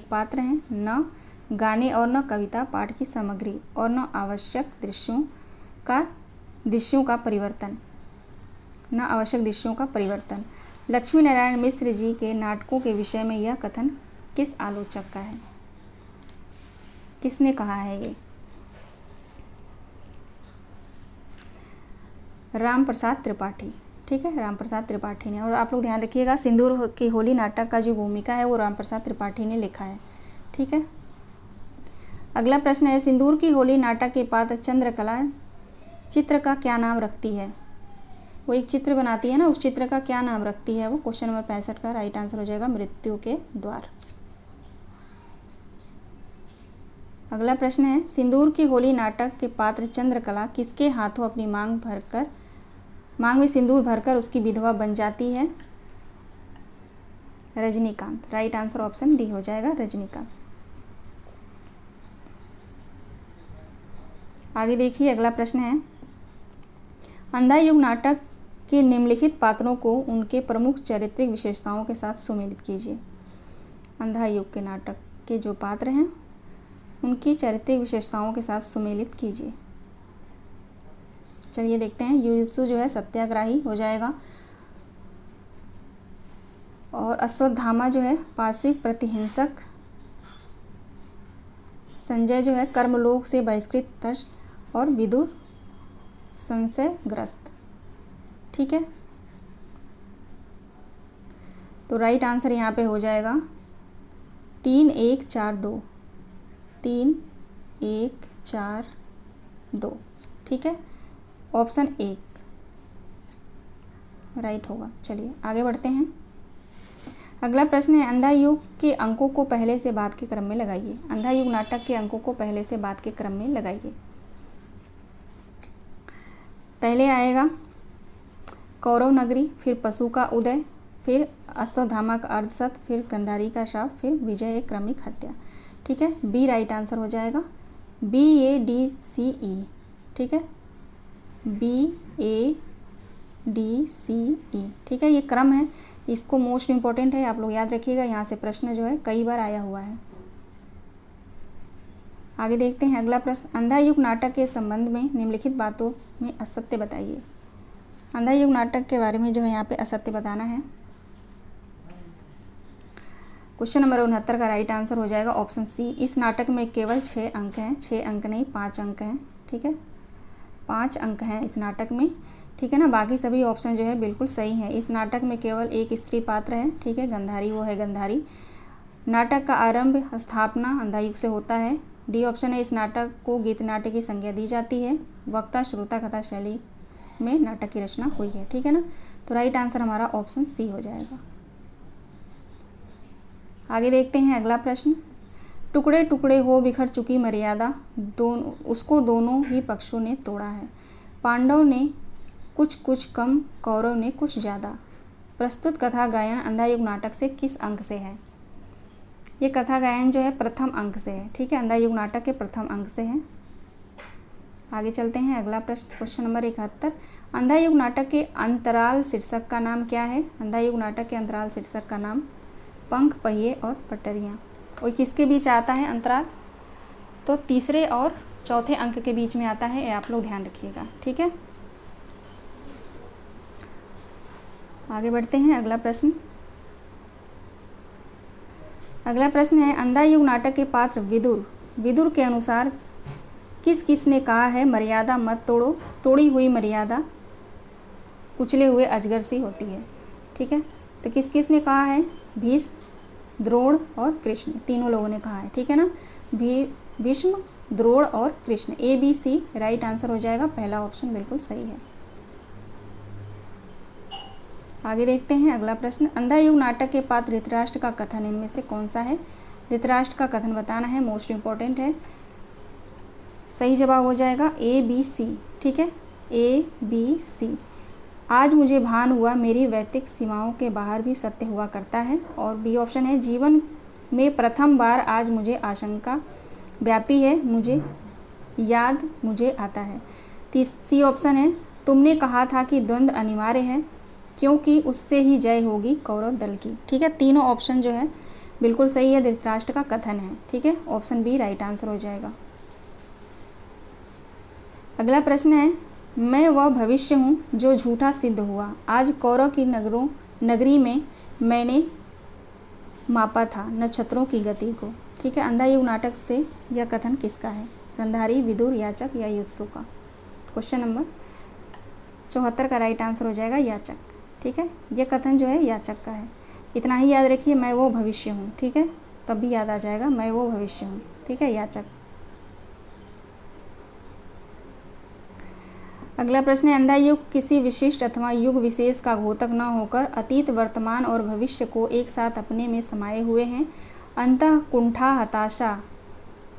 पात्र हैं, न गाने और न कविता पाठ की सामग्री, और न आवश्यक दृश्यों का परिवर्तन। लक्ष्मी नारायण मिश्र जी के नाटकों के विषय में यह कथन किस आलोचक का है? किसने कहा है ये? राम प्रसाद त्रिपाठी, ठीक है। राम प्रसाद त्रिपाठी ने, और आप लोग ध्यान रखिएगा सिंदूर की होली नाटक का जो भूमिका है वो राम प्रसाद त्रिपाठी ने लिखा है, ठीक है। अगला प्रश्न है, सिंदूर की होली नाटक के पात्र चंद्रकला चित्र का क्या नाम रखती है? वो एक चित्र बनाती है ना, उस चित्र का क्या नाम रखती है वो? क्वेश्चन नंबर 65 का राइट आंसर हो जाएगा मृत्यु के द्वार। अगला प्रश्न है, सिंदूर की होली नाटक के पात्र चंद्रकला किसके हाथों अपनी मांग में सिंदूर भरकर उसकी विधवा बन जाती है? Rajinikanth. Right answer option D हो जाएगा, रजनीकांत। आगे देखिए, अगला प्रश्न है, अंधा युग नाटक के निम्नलिखित पात्रों को उनके प्रमुख चारित्रिक विशेषताओं के साथ सुमेलित कीजिए। अंधा युग के नाटक के जो पात्र हैं उनकी चारित्रिक विशेषताओं के साथ सुमेलित कीजिए। चलिए देखते हैं। युयुत्सु जो है सत्याग्राही हो जाएगा, और अश्वत्थामा जो है पार्श्विक प्रतिहिंसक, संजय जो है कर्मलोक से बहिष्कृत तस्, और विदुर संशयग्रस्त। ठीक है, तो राइट आंसर यहाँ पे हो जाएगा 3 1 4 2, 3 1 4 2। ठीक है, ऑप्शन 1 राइट होगा। चलिए आगे बढ़ते हैं। अगला प्रश्न है, अंधा युग के अंकों को पहले से बाद के क्रम में लगाइए। अंधा युग नाटक के अंकों को पहले से बाद के क्रम में लगाइए। पहले आएगा कौरव नगरी, फिर पशु का उदय, फिर अश्वत्थामा का अर्धसत, फिर गंधारी का शाप, फिर विजय एक क्रमिक हत्या। ठीक है, बी राइट आंसर हो जाएगा, BADCE। ठीक है, BADCE। ठीक है, ये क्रम है, इसको मोस्ट इम्पोर्टेंट है, आप लोग याद रखिएगा। यहाँ से प्रश्न जो है कई बार आया हुआ है। आगे देखते हैं अगला प्रश्न, अंधा युग नाटक के संबंध में निम्नलिखित बातों में असत्य बताइए। अंधा युग नाटक के बारे में जो है यहाँ पे असत्य बताना है। क्वेश्चन नंबर 69 का राइट आंसर हो जाएगा ऑप्शन सी। इस नाटक में केवल 6 अंक हैं, 6 अंक नहीं 5 अंक हैं। ठीक है, 5 अंक हैं इस नाटक में। ठीक है ना, बाकी सभी ऑप्शन जो है बिल्कुल सही हैं। इस नाटक में केवल एक स्त्री पात्र है। ठीक है, गंधारी, वो है गंधारी। नाटक का आरंभ स्थापना अंधा युग से होता है। डी ऑप्शन है, इस नाटक को गीत नाट्य की संज्ञा दी जाती है। वक्ता श्रोता कथा शैली में नाटक की रचना हुई है। ठीक है ना, तो राइट आंसर हमारा ऑप्शन सी हो जाएगा। आगे देखते हैं अगला प्रश्न, टुकड़े टुकड़े हो बिखर चुकी मर्यादा उसको दोनों ही पक्षों ने तोड़ा है। पांडव ने कुछ कम, कौरव ने कुछ ज़्यादा। प्रस्तुत कथा गायन अंधा युग नाटक से किस अंक से है? ये कथा गायन जो है प्रथम अंक से है। ठीक है, अंधा युग नाटक के प्रथम अंक से है। आगे चलते हैं अगला प्रश्न, क्वेश्चन नंबर 71, अंधा युग नाटक के अंतराल शीर्षक का नाम क्या है? अंधा युग नाटक के अंतराल शीर्षक का नाम पंख, पहिए और पटरियाँ। और किसके बीच आता है अंतराल? तो तीसरे और चौथे अंक के बीच में आता है, ये आप लोग ध्यान रखिएगा। ठीक है, आगे बढ़ते हैं अगला प्रश्न। अगला प्रश्न है, अंधा युग नाटक के पात्र विदुर के अनुसार किस किस ने कहा है मर्यादा मत तोड़ो, तोड़ी हुई मर्यादा कुचले हुए अजगर सी होती है। ठीक है, तो किस किस ने कहा है? भीष्म, द्रोण और कृष्ण, तीनों लोगों ने कहा है। ठीक है ना, भीष्म, द्रोण और कृष्ण, ABC राइट आंसर हो जाएगा। पहला ऑप्शन बिल्कुल सही है। आगे देखते हैं अगला प्रश्न, अंधा युग नाटक के पात्र धृतराष्ट्र का कथन इनमें से कौन सा है? धृतराष्ट्र का कथन बताना है, मोस्ट इम्पोर्टेंट है। सही जवाब हो जाएगा ABC। ठीक है, ABC। आज मुझे भान हुआ मेरी वैयक्तिक सीमाओं के बाहर भी सत्य हुआ करता है। और बी ऑप्शन है, जीवन में प्रथम बार आज मुझे आशंका व्यापी है, मुझे याद मुझे आता है। सी ऑप्शन है, तुमने कहा था कि द्वंद्व अनिवार्य है क्योंकि उससे ही जय होगी कौरव दल की। ठीक है, तीनों ऑप्शन जो है बिल्कुल सही है, धृतराष्ट्र का कथन है। ठीक है, ऑप्शन बी राइट आंसर हो जाएगा। अगला प्रश्न है, मैं वह भविष्य हूँ जो झूठा सिद्ध हुआ, आज कौरव की नगरी में मैंने मापा था नक्षत्रों की गति को। ठीक है, अंधा युग नाटक से यह कथन किसका है? गंधारी, विदुर, याचक या युत्सु का? क्वेश्चन नंबर 74 का राइट आंसर हो जाएगा याचक। ठीक है, यह कथन जो है याचक का है। इतना ही याद रखिए, मैं वो भविष्य हूँ। ठीक है, तब भी याद आ जाएगा, मैं वो भविष्य हूँ। ठीक है, याचक। अगला प्रश्न है, अंधा युग किसी विशिष्ट अथवा युग विशेष का घोतक न होकर अतीत, वर्तमान और भविष्य को एक साथ अपने में समाये हुए हैं। अंतः कुंठा, हताशा,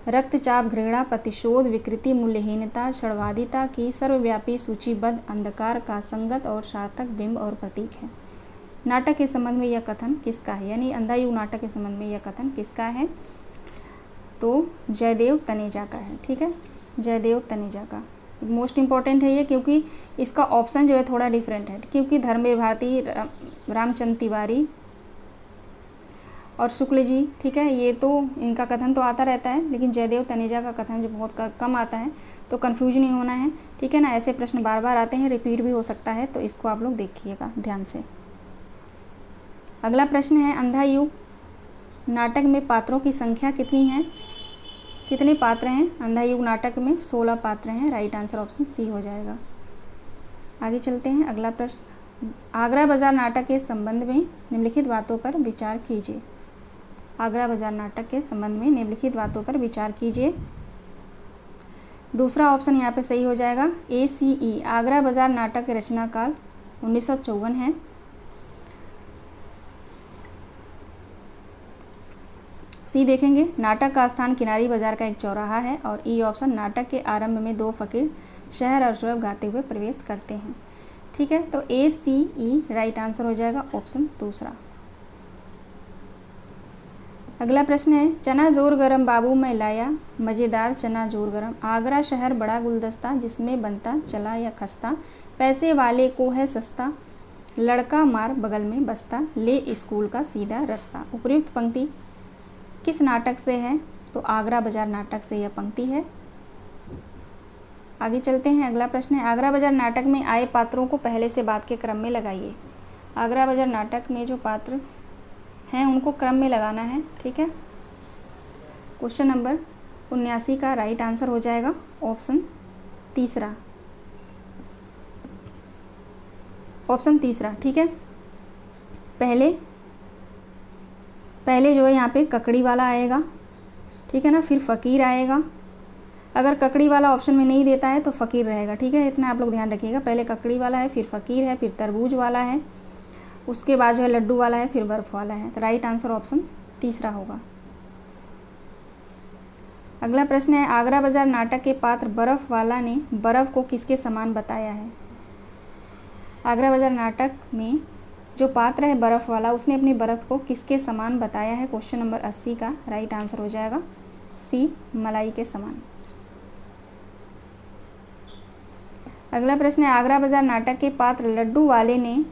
रक्तचाप, घृणा, प्रतिशोध, विकृति, मूल्यहीनता, क्षणवादिता की सर्वव्यापी सूचीबद्ध अंधकार का संगत और सार्थक बिंब और प्रतीक है। नाटक के संबंध में यह कथन किसका है? यानी अंधा युग नाटक के संबंध में यह कथन किसका है? तो जयदेव तनेजा का है। ठीक है, जयदेव तनेजा का। मोस्ट इम्पॉर्टेंट है ये, क्योंकि इसका ऑप्शन जो है थोड़ा डिफरेंट है, क्योंकि धर्मवीर भारती, रामचंद्र तिवारी और शुक्ल जी, ठीक है, ये तो इनका कथन तो आता रहता है, लेकिन जयदेव तनेजा का कथन जो बहुत कम आता है, तो कन्फ्यूज नहीं होना है, ठीक है ना। ऐसे प्रश्न बार बार आते हैं, रिपीट भी हो सकता है, तो इसको आप लोग देखिएगा ध्यान से। अगला प्रश्न है, अंधा युग नाटक में पात्रों की संख्या कितनी है? कितने पात्र हैं अंधा युग नाटक में? 16 पात्र हैं। राइट आंसर ऑप्शन सी हो जाएगा। आगे चलते हैं, अगला प्रश्न, आगरा बाजार नाटक के संबंध में निम्नलिखित बातों पर विचार कीजिए। आगरा बाजार नाटक के संबंध में निम्नलिखित बातों पर विचार कीजिए। दूसरा ऑप्शन यहाँ पे सही हो जाएगा, ACE आगरा बाजार नाटक के रचनाकाल 1954 है। सी देखेंगे, नाटक का स्थान किनारी बाजार का एक चौराहा है। और ई ऑप्शन, नाटक के आरंभ में 2 फकीर शहर और शोएब गाते हुए प्रवेश करते हैं। ठीक है, तो ACE राइट आंसर हो जाएगा ऑप्शन दूसरा। अगला प्रश्न है, चना जोर गरम बाबू मैं लाया, मज़ेदार चना जोर गरम, आगरा शहर बड़ा गुलदस्ता, जिसमें बनता चला या खस्ता, पैसे वाले को है सस्ता, लड़का मार बगल में बसता, ले स्कूल का सीधा रास्ता। उपर्युक्त पंक्ति किस नाटक से है? तो आगरा बाजार नाटक से यह पंक्ति है। आगे चलते हैं, अगला प्रश्न है, आगरा बाजार नाटक में आए पात्रों को पहले से बाद के क्रम में लगाइए। आगरा बाजार नाटक में जो पात्र हैं उनको क्रम में लगाना है। ठीक है, क्वेश्चन नंबर 79 का राइट आंसर हो जाएगा ऑप्शन तीसरा। ऑप्शन तीसरा, ठीक है। पहले जो है यहाँ पे ककड़ी वाला आएगा, ठीक है ना, फिर फ़कीर आएगा। अगर ककड़ी वाला ऑप्शन में नहीं देता है तो फ़कीर रहेगा। ठीक है, इतना आप लोग ध्यान रखिएगा, पहले ककड़ी वाला है, फिर फ़कीर है, फिर तरबूज वाला है, उसके बाद जो है लड्डू वाला है, फिर बर्फ़ वाला है। तो राइट आंसर ऑप्शन तीसरा होगा। अगला प्रश्न है, आगरा बाजार नाटक के पात्र बर्फ़ वाला ने बर्फ़ को किसके समान बताया है? आगरा बाजार नाटक में जो पात्र है बर्फ़ वाला, उसने अपनी बर्फ़ को किसके समान बताया है? क्वेश्चन नंबर 80 का राइट आंसर हो जाएगा सी, मलाई के समान। अगला प्रश्न है, आगरा बाजार नाटक के पात्र लड्डू वाले ने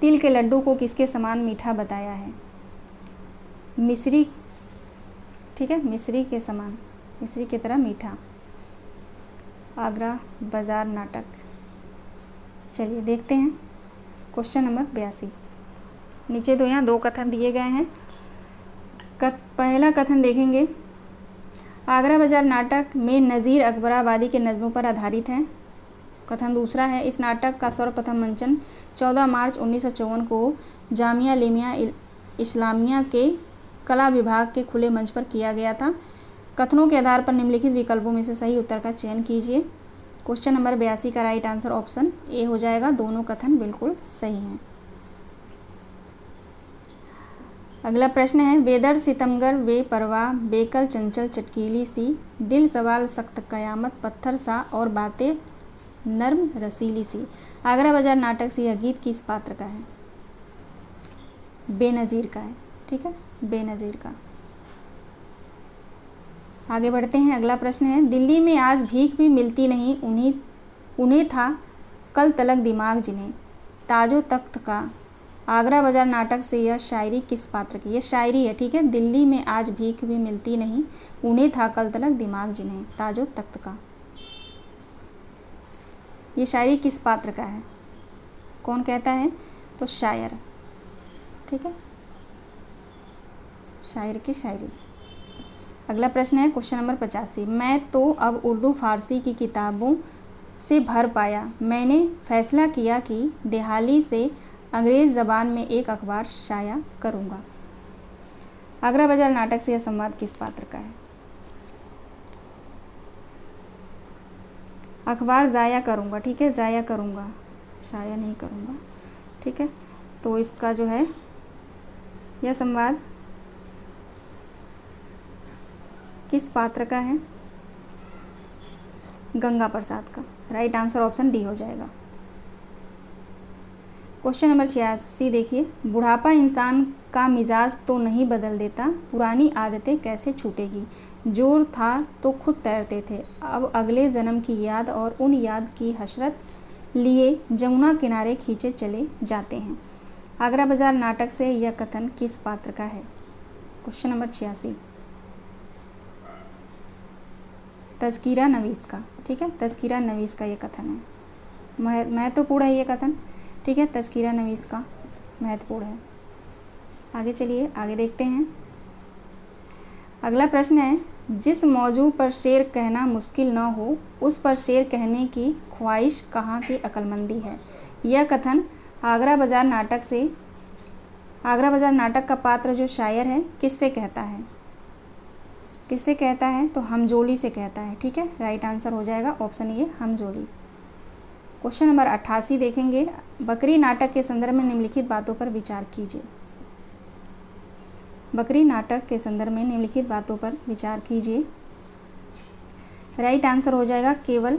तिल के लड्डू को किसके समान मीठा बताया है? मिश्री, ठीक है, मिश्री के समान, मिश्री की तरह मीठा। आगरा बाजार नाटक, चलिए देखते हैं क्वेश्चन नंबर 82। नीचे तो यहाँ 2 कथन दिए गए हैं। पहला कथन देखेंगे, आगरा बाजार नाटक में नज़ीर अकबराबादी के नज़्मों पर आधारित है। कथन दूसरा है, इस नाटक का सर्वप्रथम मंचन 14 मार्च 1954 को जामिया लिमिया इस्लामिया के कला विभाग के खुले मंच पर किया गया था। कथनों के आधार पर निम्नलिखित विकल्पों में से सही उत्तर का चयन कीजिए। क्वेश्चन नंबर 82 का राइट आंसर ऑप्शन ए हो जाएगा। दोनों कथन बिल्कुल सही हैं। अगला प्रश्न है, बेदर्द सितमगर वे परवाह, बेकल चंचल चटकीली सी, दिल सवाल सख्त कयामत पत्थर सा, और बातें नर्म रसीली सी। आगरा बाजार नाटक से यह गीत किस पात्र का है? बेनज़ीर का है। ठीक है, बेनज़ीर का। आगे बढ़ते हैं, अगला प्रश्न है, दिल्ली में आज भीख भी मिलती नहीं, उन्हें था कल तलक दिमाग जिन्हें, ताजो तख्त का। आगरा बाजार नाटक से यह शायरी किस पात्र की? यह शायरी है। ठीक है, दिल्ली में आज भीख भी मिलती नहीं, उन्हें था कल तलक दिमाग जिन्हें, ताजो तख्त का। ये शायरी किस पात्र का है? कौन कहता है? तो शायर। ठीक है, शायर की शायरी। अगला प्रश्न है क्वेश्चन नंबर 85, मैं तो अब उर्दू फारसी की किताबों से भर पाया, मैंने फैसला किया कि देहाली से अंग्रेज़ ज़बान में एक अखबार शाया करूँगा। आगरा बाजार नाटक से यह संवाद किस पात्र का है? अखबार ज़ाया करूँगा। ठीक है, ज़ाया करूँगा, शाया नहीं करूँगा। ठीक है, तो इसका जो है यह संवाद किस पात्र का है? गंगा प्रसाद का। राइट आंसर ऑप्शन डी हो जाएगा। क्वेश्चन नंबर 86 देखिए, बुढ़ापा इंसान का मिजाज तो नहीं बदल देता, पुरानी आदतें कैसे छूटेगी? जोर था तो खुद तैरते थे, अब अगले जन्म की याद और उन याद की हसरत लिए जमुना किनारे खींचे चले जाते हैं। आगरा बाजार नाटक से यह कथन किस पात्र का है? क्वेश्चन नंबर 86, तज़किरा नवीस का। ठीक है, तज़किरा नवीस का ये कथन है, महत्वपूर्ण है ये कथन। ठीक है, तज़किरा नवीस का महत्वपूर्ण है। आगे चलिए, आगे देखते हैं। अगला प्रश्न है, जिस मौजू पर शेर कहना मुश्किल न हो उस पर शेर कहने की ख्वाहिश कहाँ की अक्लमंदी है? यह कथन आगरा बाजार नाटक से, आगरा बाजार नाटक का पात्र जो शायर है किससे कहता है? किससे कहता है? तो हमजोली से कहता है। ठीक है, राइट आंसर हो जाएगा ऑप्शन ए, हमजोली। क्वेश्चन नंबर 88 देखेंगे, बकरी नाटक के संदर्भ में निम्नलिखित बातों पर विचार कीजिए। बकरी नाटक के संदर्भ में निम्नलिखित बातों पर विचार कीजिए। राइट आंसर हो जाएगा केवल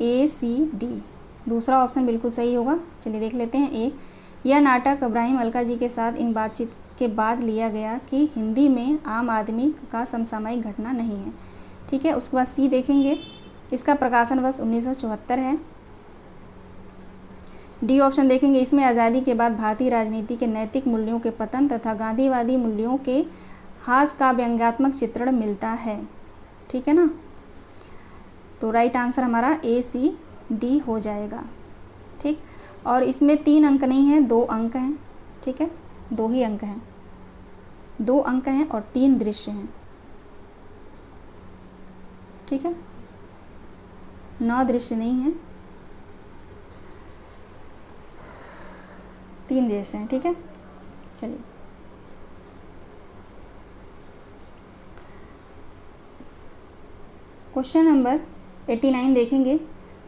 ए, सी, डी। दूसरा ऑप्शन बिल्कुल सही होगा। चलिए देख लेते हैं। ए, यह नाटक इब्राहिम अलका जी के साथ इन बातचीत के बाद लिया गया कि हिंदी में आम आदमी का समसामयिक घटना नहीं है। ठीक है, उसके बाद सी देखेंगे, इसका प्रकाशन वर्ष 1974 है। डी ऑप्शन देखेंगे, इसमें आज़ादी के बाद भारतीय राजनीति के नैतिक मूल्यों के पतन तथा गांधीवादी मूल्यों के हास का व्यंग्यात्मक चित्रण मिलता है। ठीक है ना, तो राइट आंसर हमारा ए, सी, डी हो जाएगा। ठीक, और इसमें 3 अंक नहीं हैं, 2 अंक हैं। ठीक है, 2 ही अंक हैं, 2 अंक हैं और 3 दृश्य हैं। ठीक है, 9 दृश्य नहीं हैं, 3 दृश्य हैं। ठीक है, चलिए क्वेश्चन नंबर 89 देखेंगे,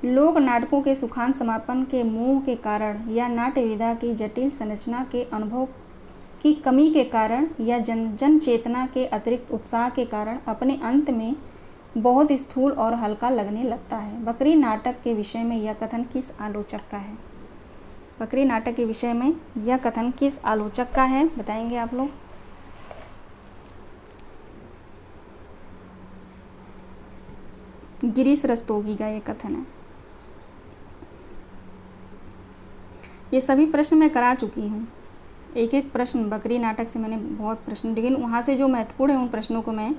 लोक नाटकों के सुखांत समापन के मोह के कारण या नाट्य विधा की जटिल संरचना के अनुभव की कमी के कारण या जन चेतना के अतिरिक्त उत्साह के कारण अपने अंत में बहुत स्थूल और हल्का लगने लगता है। बकरी नाटक के विषय में यह कथन किस आलोचक का है? बकरी नाटक के विषय में यह कथन किस आलोचक का है, बताएंगे आप लोग। गिरीश रस्तोगी का ये कथन है। ये सभी प्रश्न मैं करा चुकी हूँ, एक एक प्रश्न बकरी नाटक से मैंने बहुत प्रश्न, लेकिन वहाँ से जो महत्वपूर्ण है उन प्रश्नों को मैं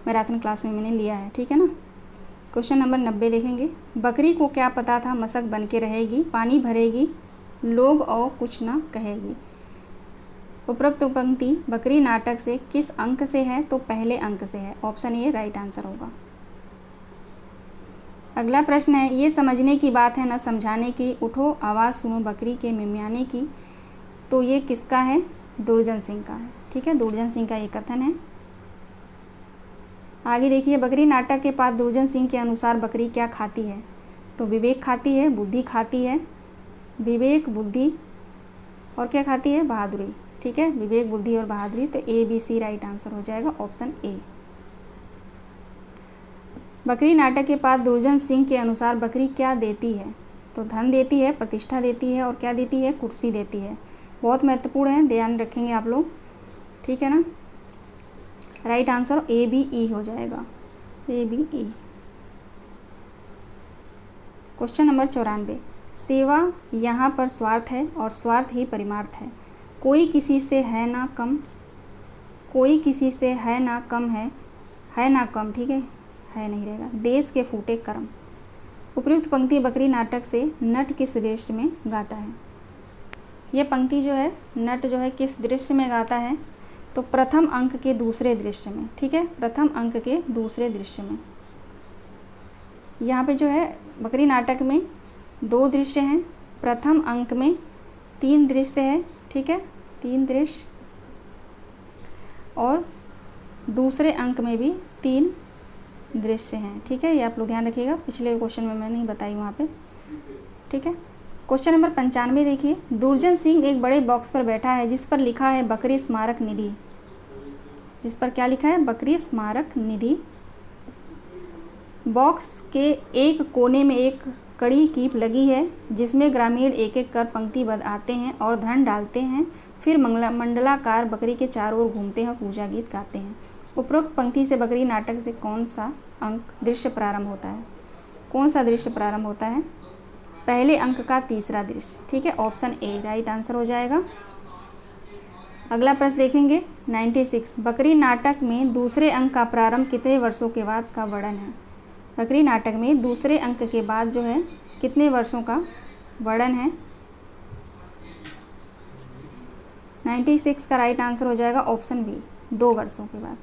मैराथन क्लास में मैंने लिया है। ठीक है ना। क्वेश्चन नंबर 90 देखेंगे, बकरी को क्या पता था मशक बन के रहेगी, पानी भरेगी, लोग और कुछ ना कहेगी। उपरोक्त पंक्ति बकरी नाटक से किस अंक से है? तो पहले अंक से है, ऑप्शन ए राइट आंसर होगा। अगला प्रश्न है, ये समझने की बात है न समझाने की, उठो आवाज़ सुनो बकरी के मिमियाने की। तो ये किसका है? दुर्जन सिंह का है। ठीक है, दुर्जन सिंह का ये कथन है। आगे देखिए, बकरी नाटक के पात्र दुर्जन सिंह के अनुसार बकरी क्या खाती है? तो विवेक खाती है, बुद्धि खाती है, विवेक, बुद्धि और क्या खाती है? बहादुरी। ठीक है, विवेक, बुद्धि और बहादुरी। तो ए, बी, सी राइट आंसर हो जाएगा, ऑप्शन ए। बकरी नाटक के पात्र दुर्जन सिंह के अनुसार बकरी क्या देती है? तो धन देती है, प्रतिष्ठा देती है और क्या देती है? कुर्सी देती है। बहुत महत्वपूर्ण है, ध्यान रखेंगे आप लोग। ठीक है ना, राइट आंसर ए, बी, ई हो जाएगा, ए, बी, ई। क्वेश्चन नंबर 94, सेवा यहाँ पर स्वार्थ है और स्वार्थ ही परमार्थ है। कोई किसी से है ना कम, कोई किसी से है ना कम है ना कम। ठीक है नहीं रहेगा। देश के फूटे कर्म। उपयुक्त पंक्ति बकरी नाटक से नट किस दृश्य में गाता है? यह पंक्ति जो है, नट जो है किस दृश्य में गाता है? तो प्रथम अंक के दूसरे दृश्य में। ठीक है, प्रथम अंक के दूसरे दृश्य में। यहाँ पे जो है बकरी नाटक में 2 दृश्य हैं, प्रथम अंक में 3 दृश्य है। ठीक है, 3 दृश्य, और दूसरे अंक में भी 3 दृश्य हैं। ठीक है, ये आप लोग ध्यान रखिएगा, पिछले क्वेश्चन में मैंने नहीं बताई वहाँ पे। ठीक है, क्वेश्चन नंबर 95 देखिए, दुर्जन सिंह एक बड़े बॉक्स पर बैठा है जिस पर लिखा है बकरी स्मारक निधि। जिस पर क्या लिखा है? बकरी स्मारक निधि। बॉक्स के एक कोने में एक कड़ी कीप लगी है जिसमें ग्रामीण एक एक कर पंक्तिबद्ध आते हैं और धन डालते हैं, फिर मंडलाकार बकरी के चारों ओर घूमते हैं और पूजा गीत गाते हैं। उपरोक्त पंक्ति से बकरी नाटक से कौन सा अंक दृश्य प्रारंभ होता है? कौन सा दृश्य प्रारंभ होता है? पहले अंक का तीसरा दृश्य, ठीक है, ऑप्शन ए राइट आंसर हो जाएगा। अगला प्रश्न देखेंगे 96, बकरी नाटक में दूसरे अंक का प्रारंभ कितने वर्षों के बाद का वर्णन है? बकरी नाटक में दूसरे अंक के बाद जो है कितने वर्षों का वर्णन है? 96 का राइट आंसर हो जाएगा ऑप्शन बी, 2 वर्षों के बाद।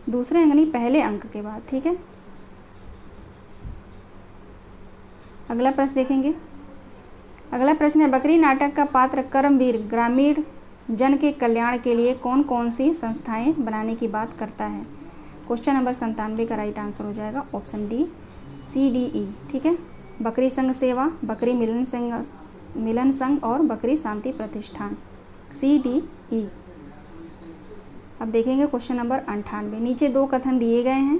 दूसरे अंक नहीं, पहले अंक के बाद, ठीक है। अगला प्रश्न देखेंगे। अगला प्रश्न है, बकरी नाटक का पात्र कर्मवीर ग्रामीण जन के कल्याण के लिए कौन कौन सी संस्थाएं बनाने की बात करता है? क्वेश्चन नंबर 97 का राइट आंसर हो जाएगा ऑप्शन डी, CDE, ठीक है। बकरी संघ सेवा, बकरी मिलन संघ और बकरी शांति प्रतिष्ठान, CDE। अब देखेंगे क्वेश्चन नंबर 98। नीचे 2 कथन दिए गए हैं।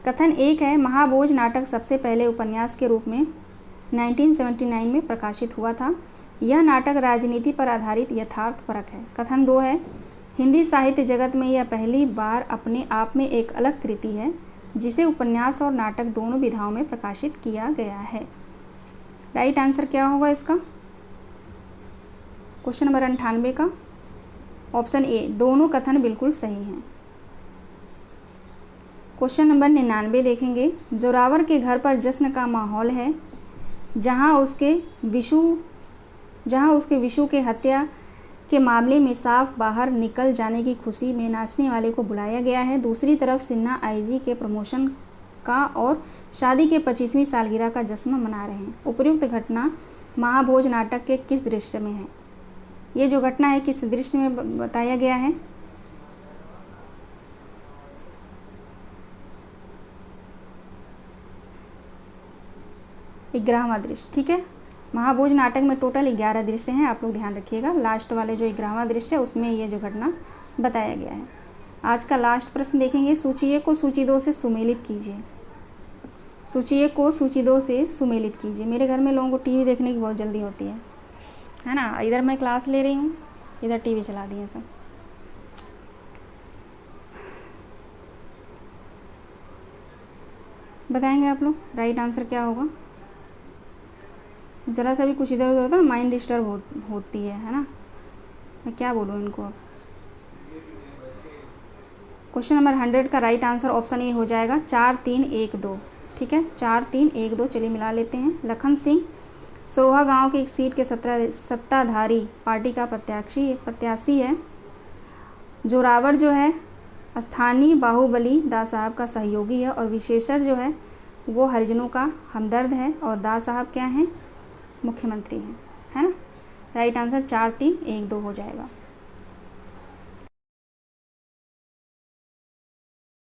कथन 1 है, महाभोज नाटक सबसे पहले उपन्यास के रूप में 1979 में प्रकाशित हुआ था। यह नाटक राजनीति पर आधारित यथार्थपरक है। कथन 2 है, हिंदी साहित्य जगत में यह पहली बार अपने आप में एक अलग कृति है जिसे उपन्यास और नाटक दोनों विधाओं में प्रकाशित किया गया है। राइट आंसर क्या होगा इसका? क्वेश्चन नंबर 98 का ऑप्शन ए, दोनों कथन बिल्कुल सही हैं। क्वेश्चन नंबर 99 देखेंगे। जोरावर के घर पर जश्न का माहौल है जहां उसके विशु के हत्या के मामले में साफ बाहर निकल जाने की खुशी में नाचने वाले को बुलाया गया है। दूसरी तरफ सिन्हा IG के प्रमोशन का और शादी के 25वीं सालगिरह का जश्न मना रहे हैं। उपर्युक्त घटना महाभोज नाटक के किस दृश्य में है? ये जो घटना है किस दृश्य में बताया गया है? ग्यारहवां दृश्य, ठीक है। महाभोज नाटक में टोटल 11 दृश्य हैं, आप लोग ध्यान रखिएगा। लास्ट वाले जो 11वां दृश्य है उसमें ये जो घटना बताया गया है। आज का लास्ट प्रश्न देखेंगे। सूची 1 को सूची 2 से सुमेलित कीजिए। सूची 1 को सूची 2 से सुमेलित कीजिए। मेरे घर में लोगों को टीवी देखने की बहुत जल्दी होती है ना। इधर मैं क्लास ले रही हूँ, इधर टीवी चला दिए सब। बताएंगे आप लोग राइट आंसर क्या होगा? ज़रा सा भी कुछ इधर उधर होता है ना, माइंड डिस्टर्ब होती है ना। मैं क्या बोलूँ इनको अब। क्वेश्चन नंबर 100 का राइट आंसर ऑप्शन ए हो जाएगा 4 3 1 2, ठीक है। 4 3 1 2 चलिए मिला लेते हैं। लखन सिंह सरोहा गांव की एक सीट के सत्ताधारी पार्टी का प्रत्याशी है। जोरावर जो है स्थानीय बाहुबली दास साहब का सहयोगी है और विशेषर जो है वो हरिजनों का हमदर्द है और दास साहब क्या हैं? मुख्यमंत्री हैं, है ना। राइट आंसर 4 3 1 2 हो जाएगा।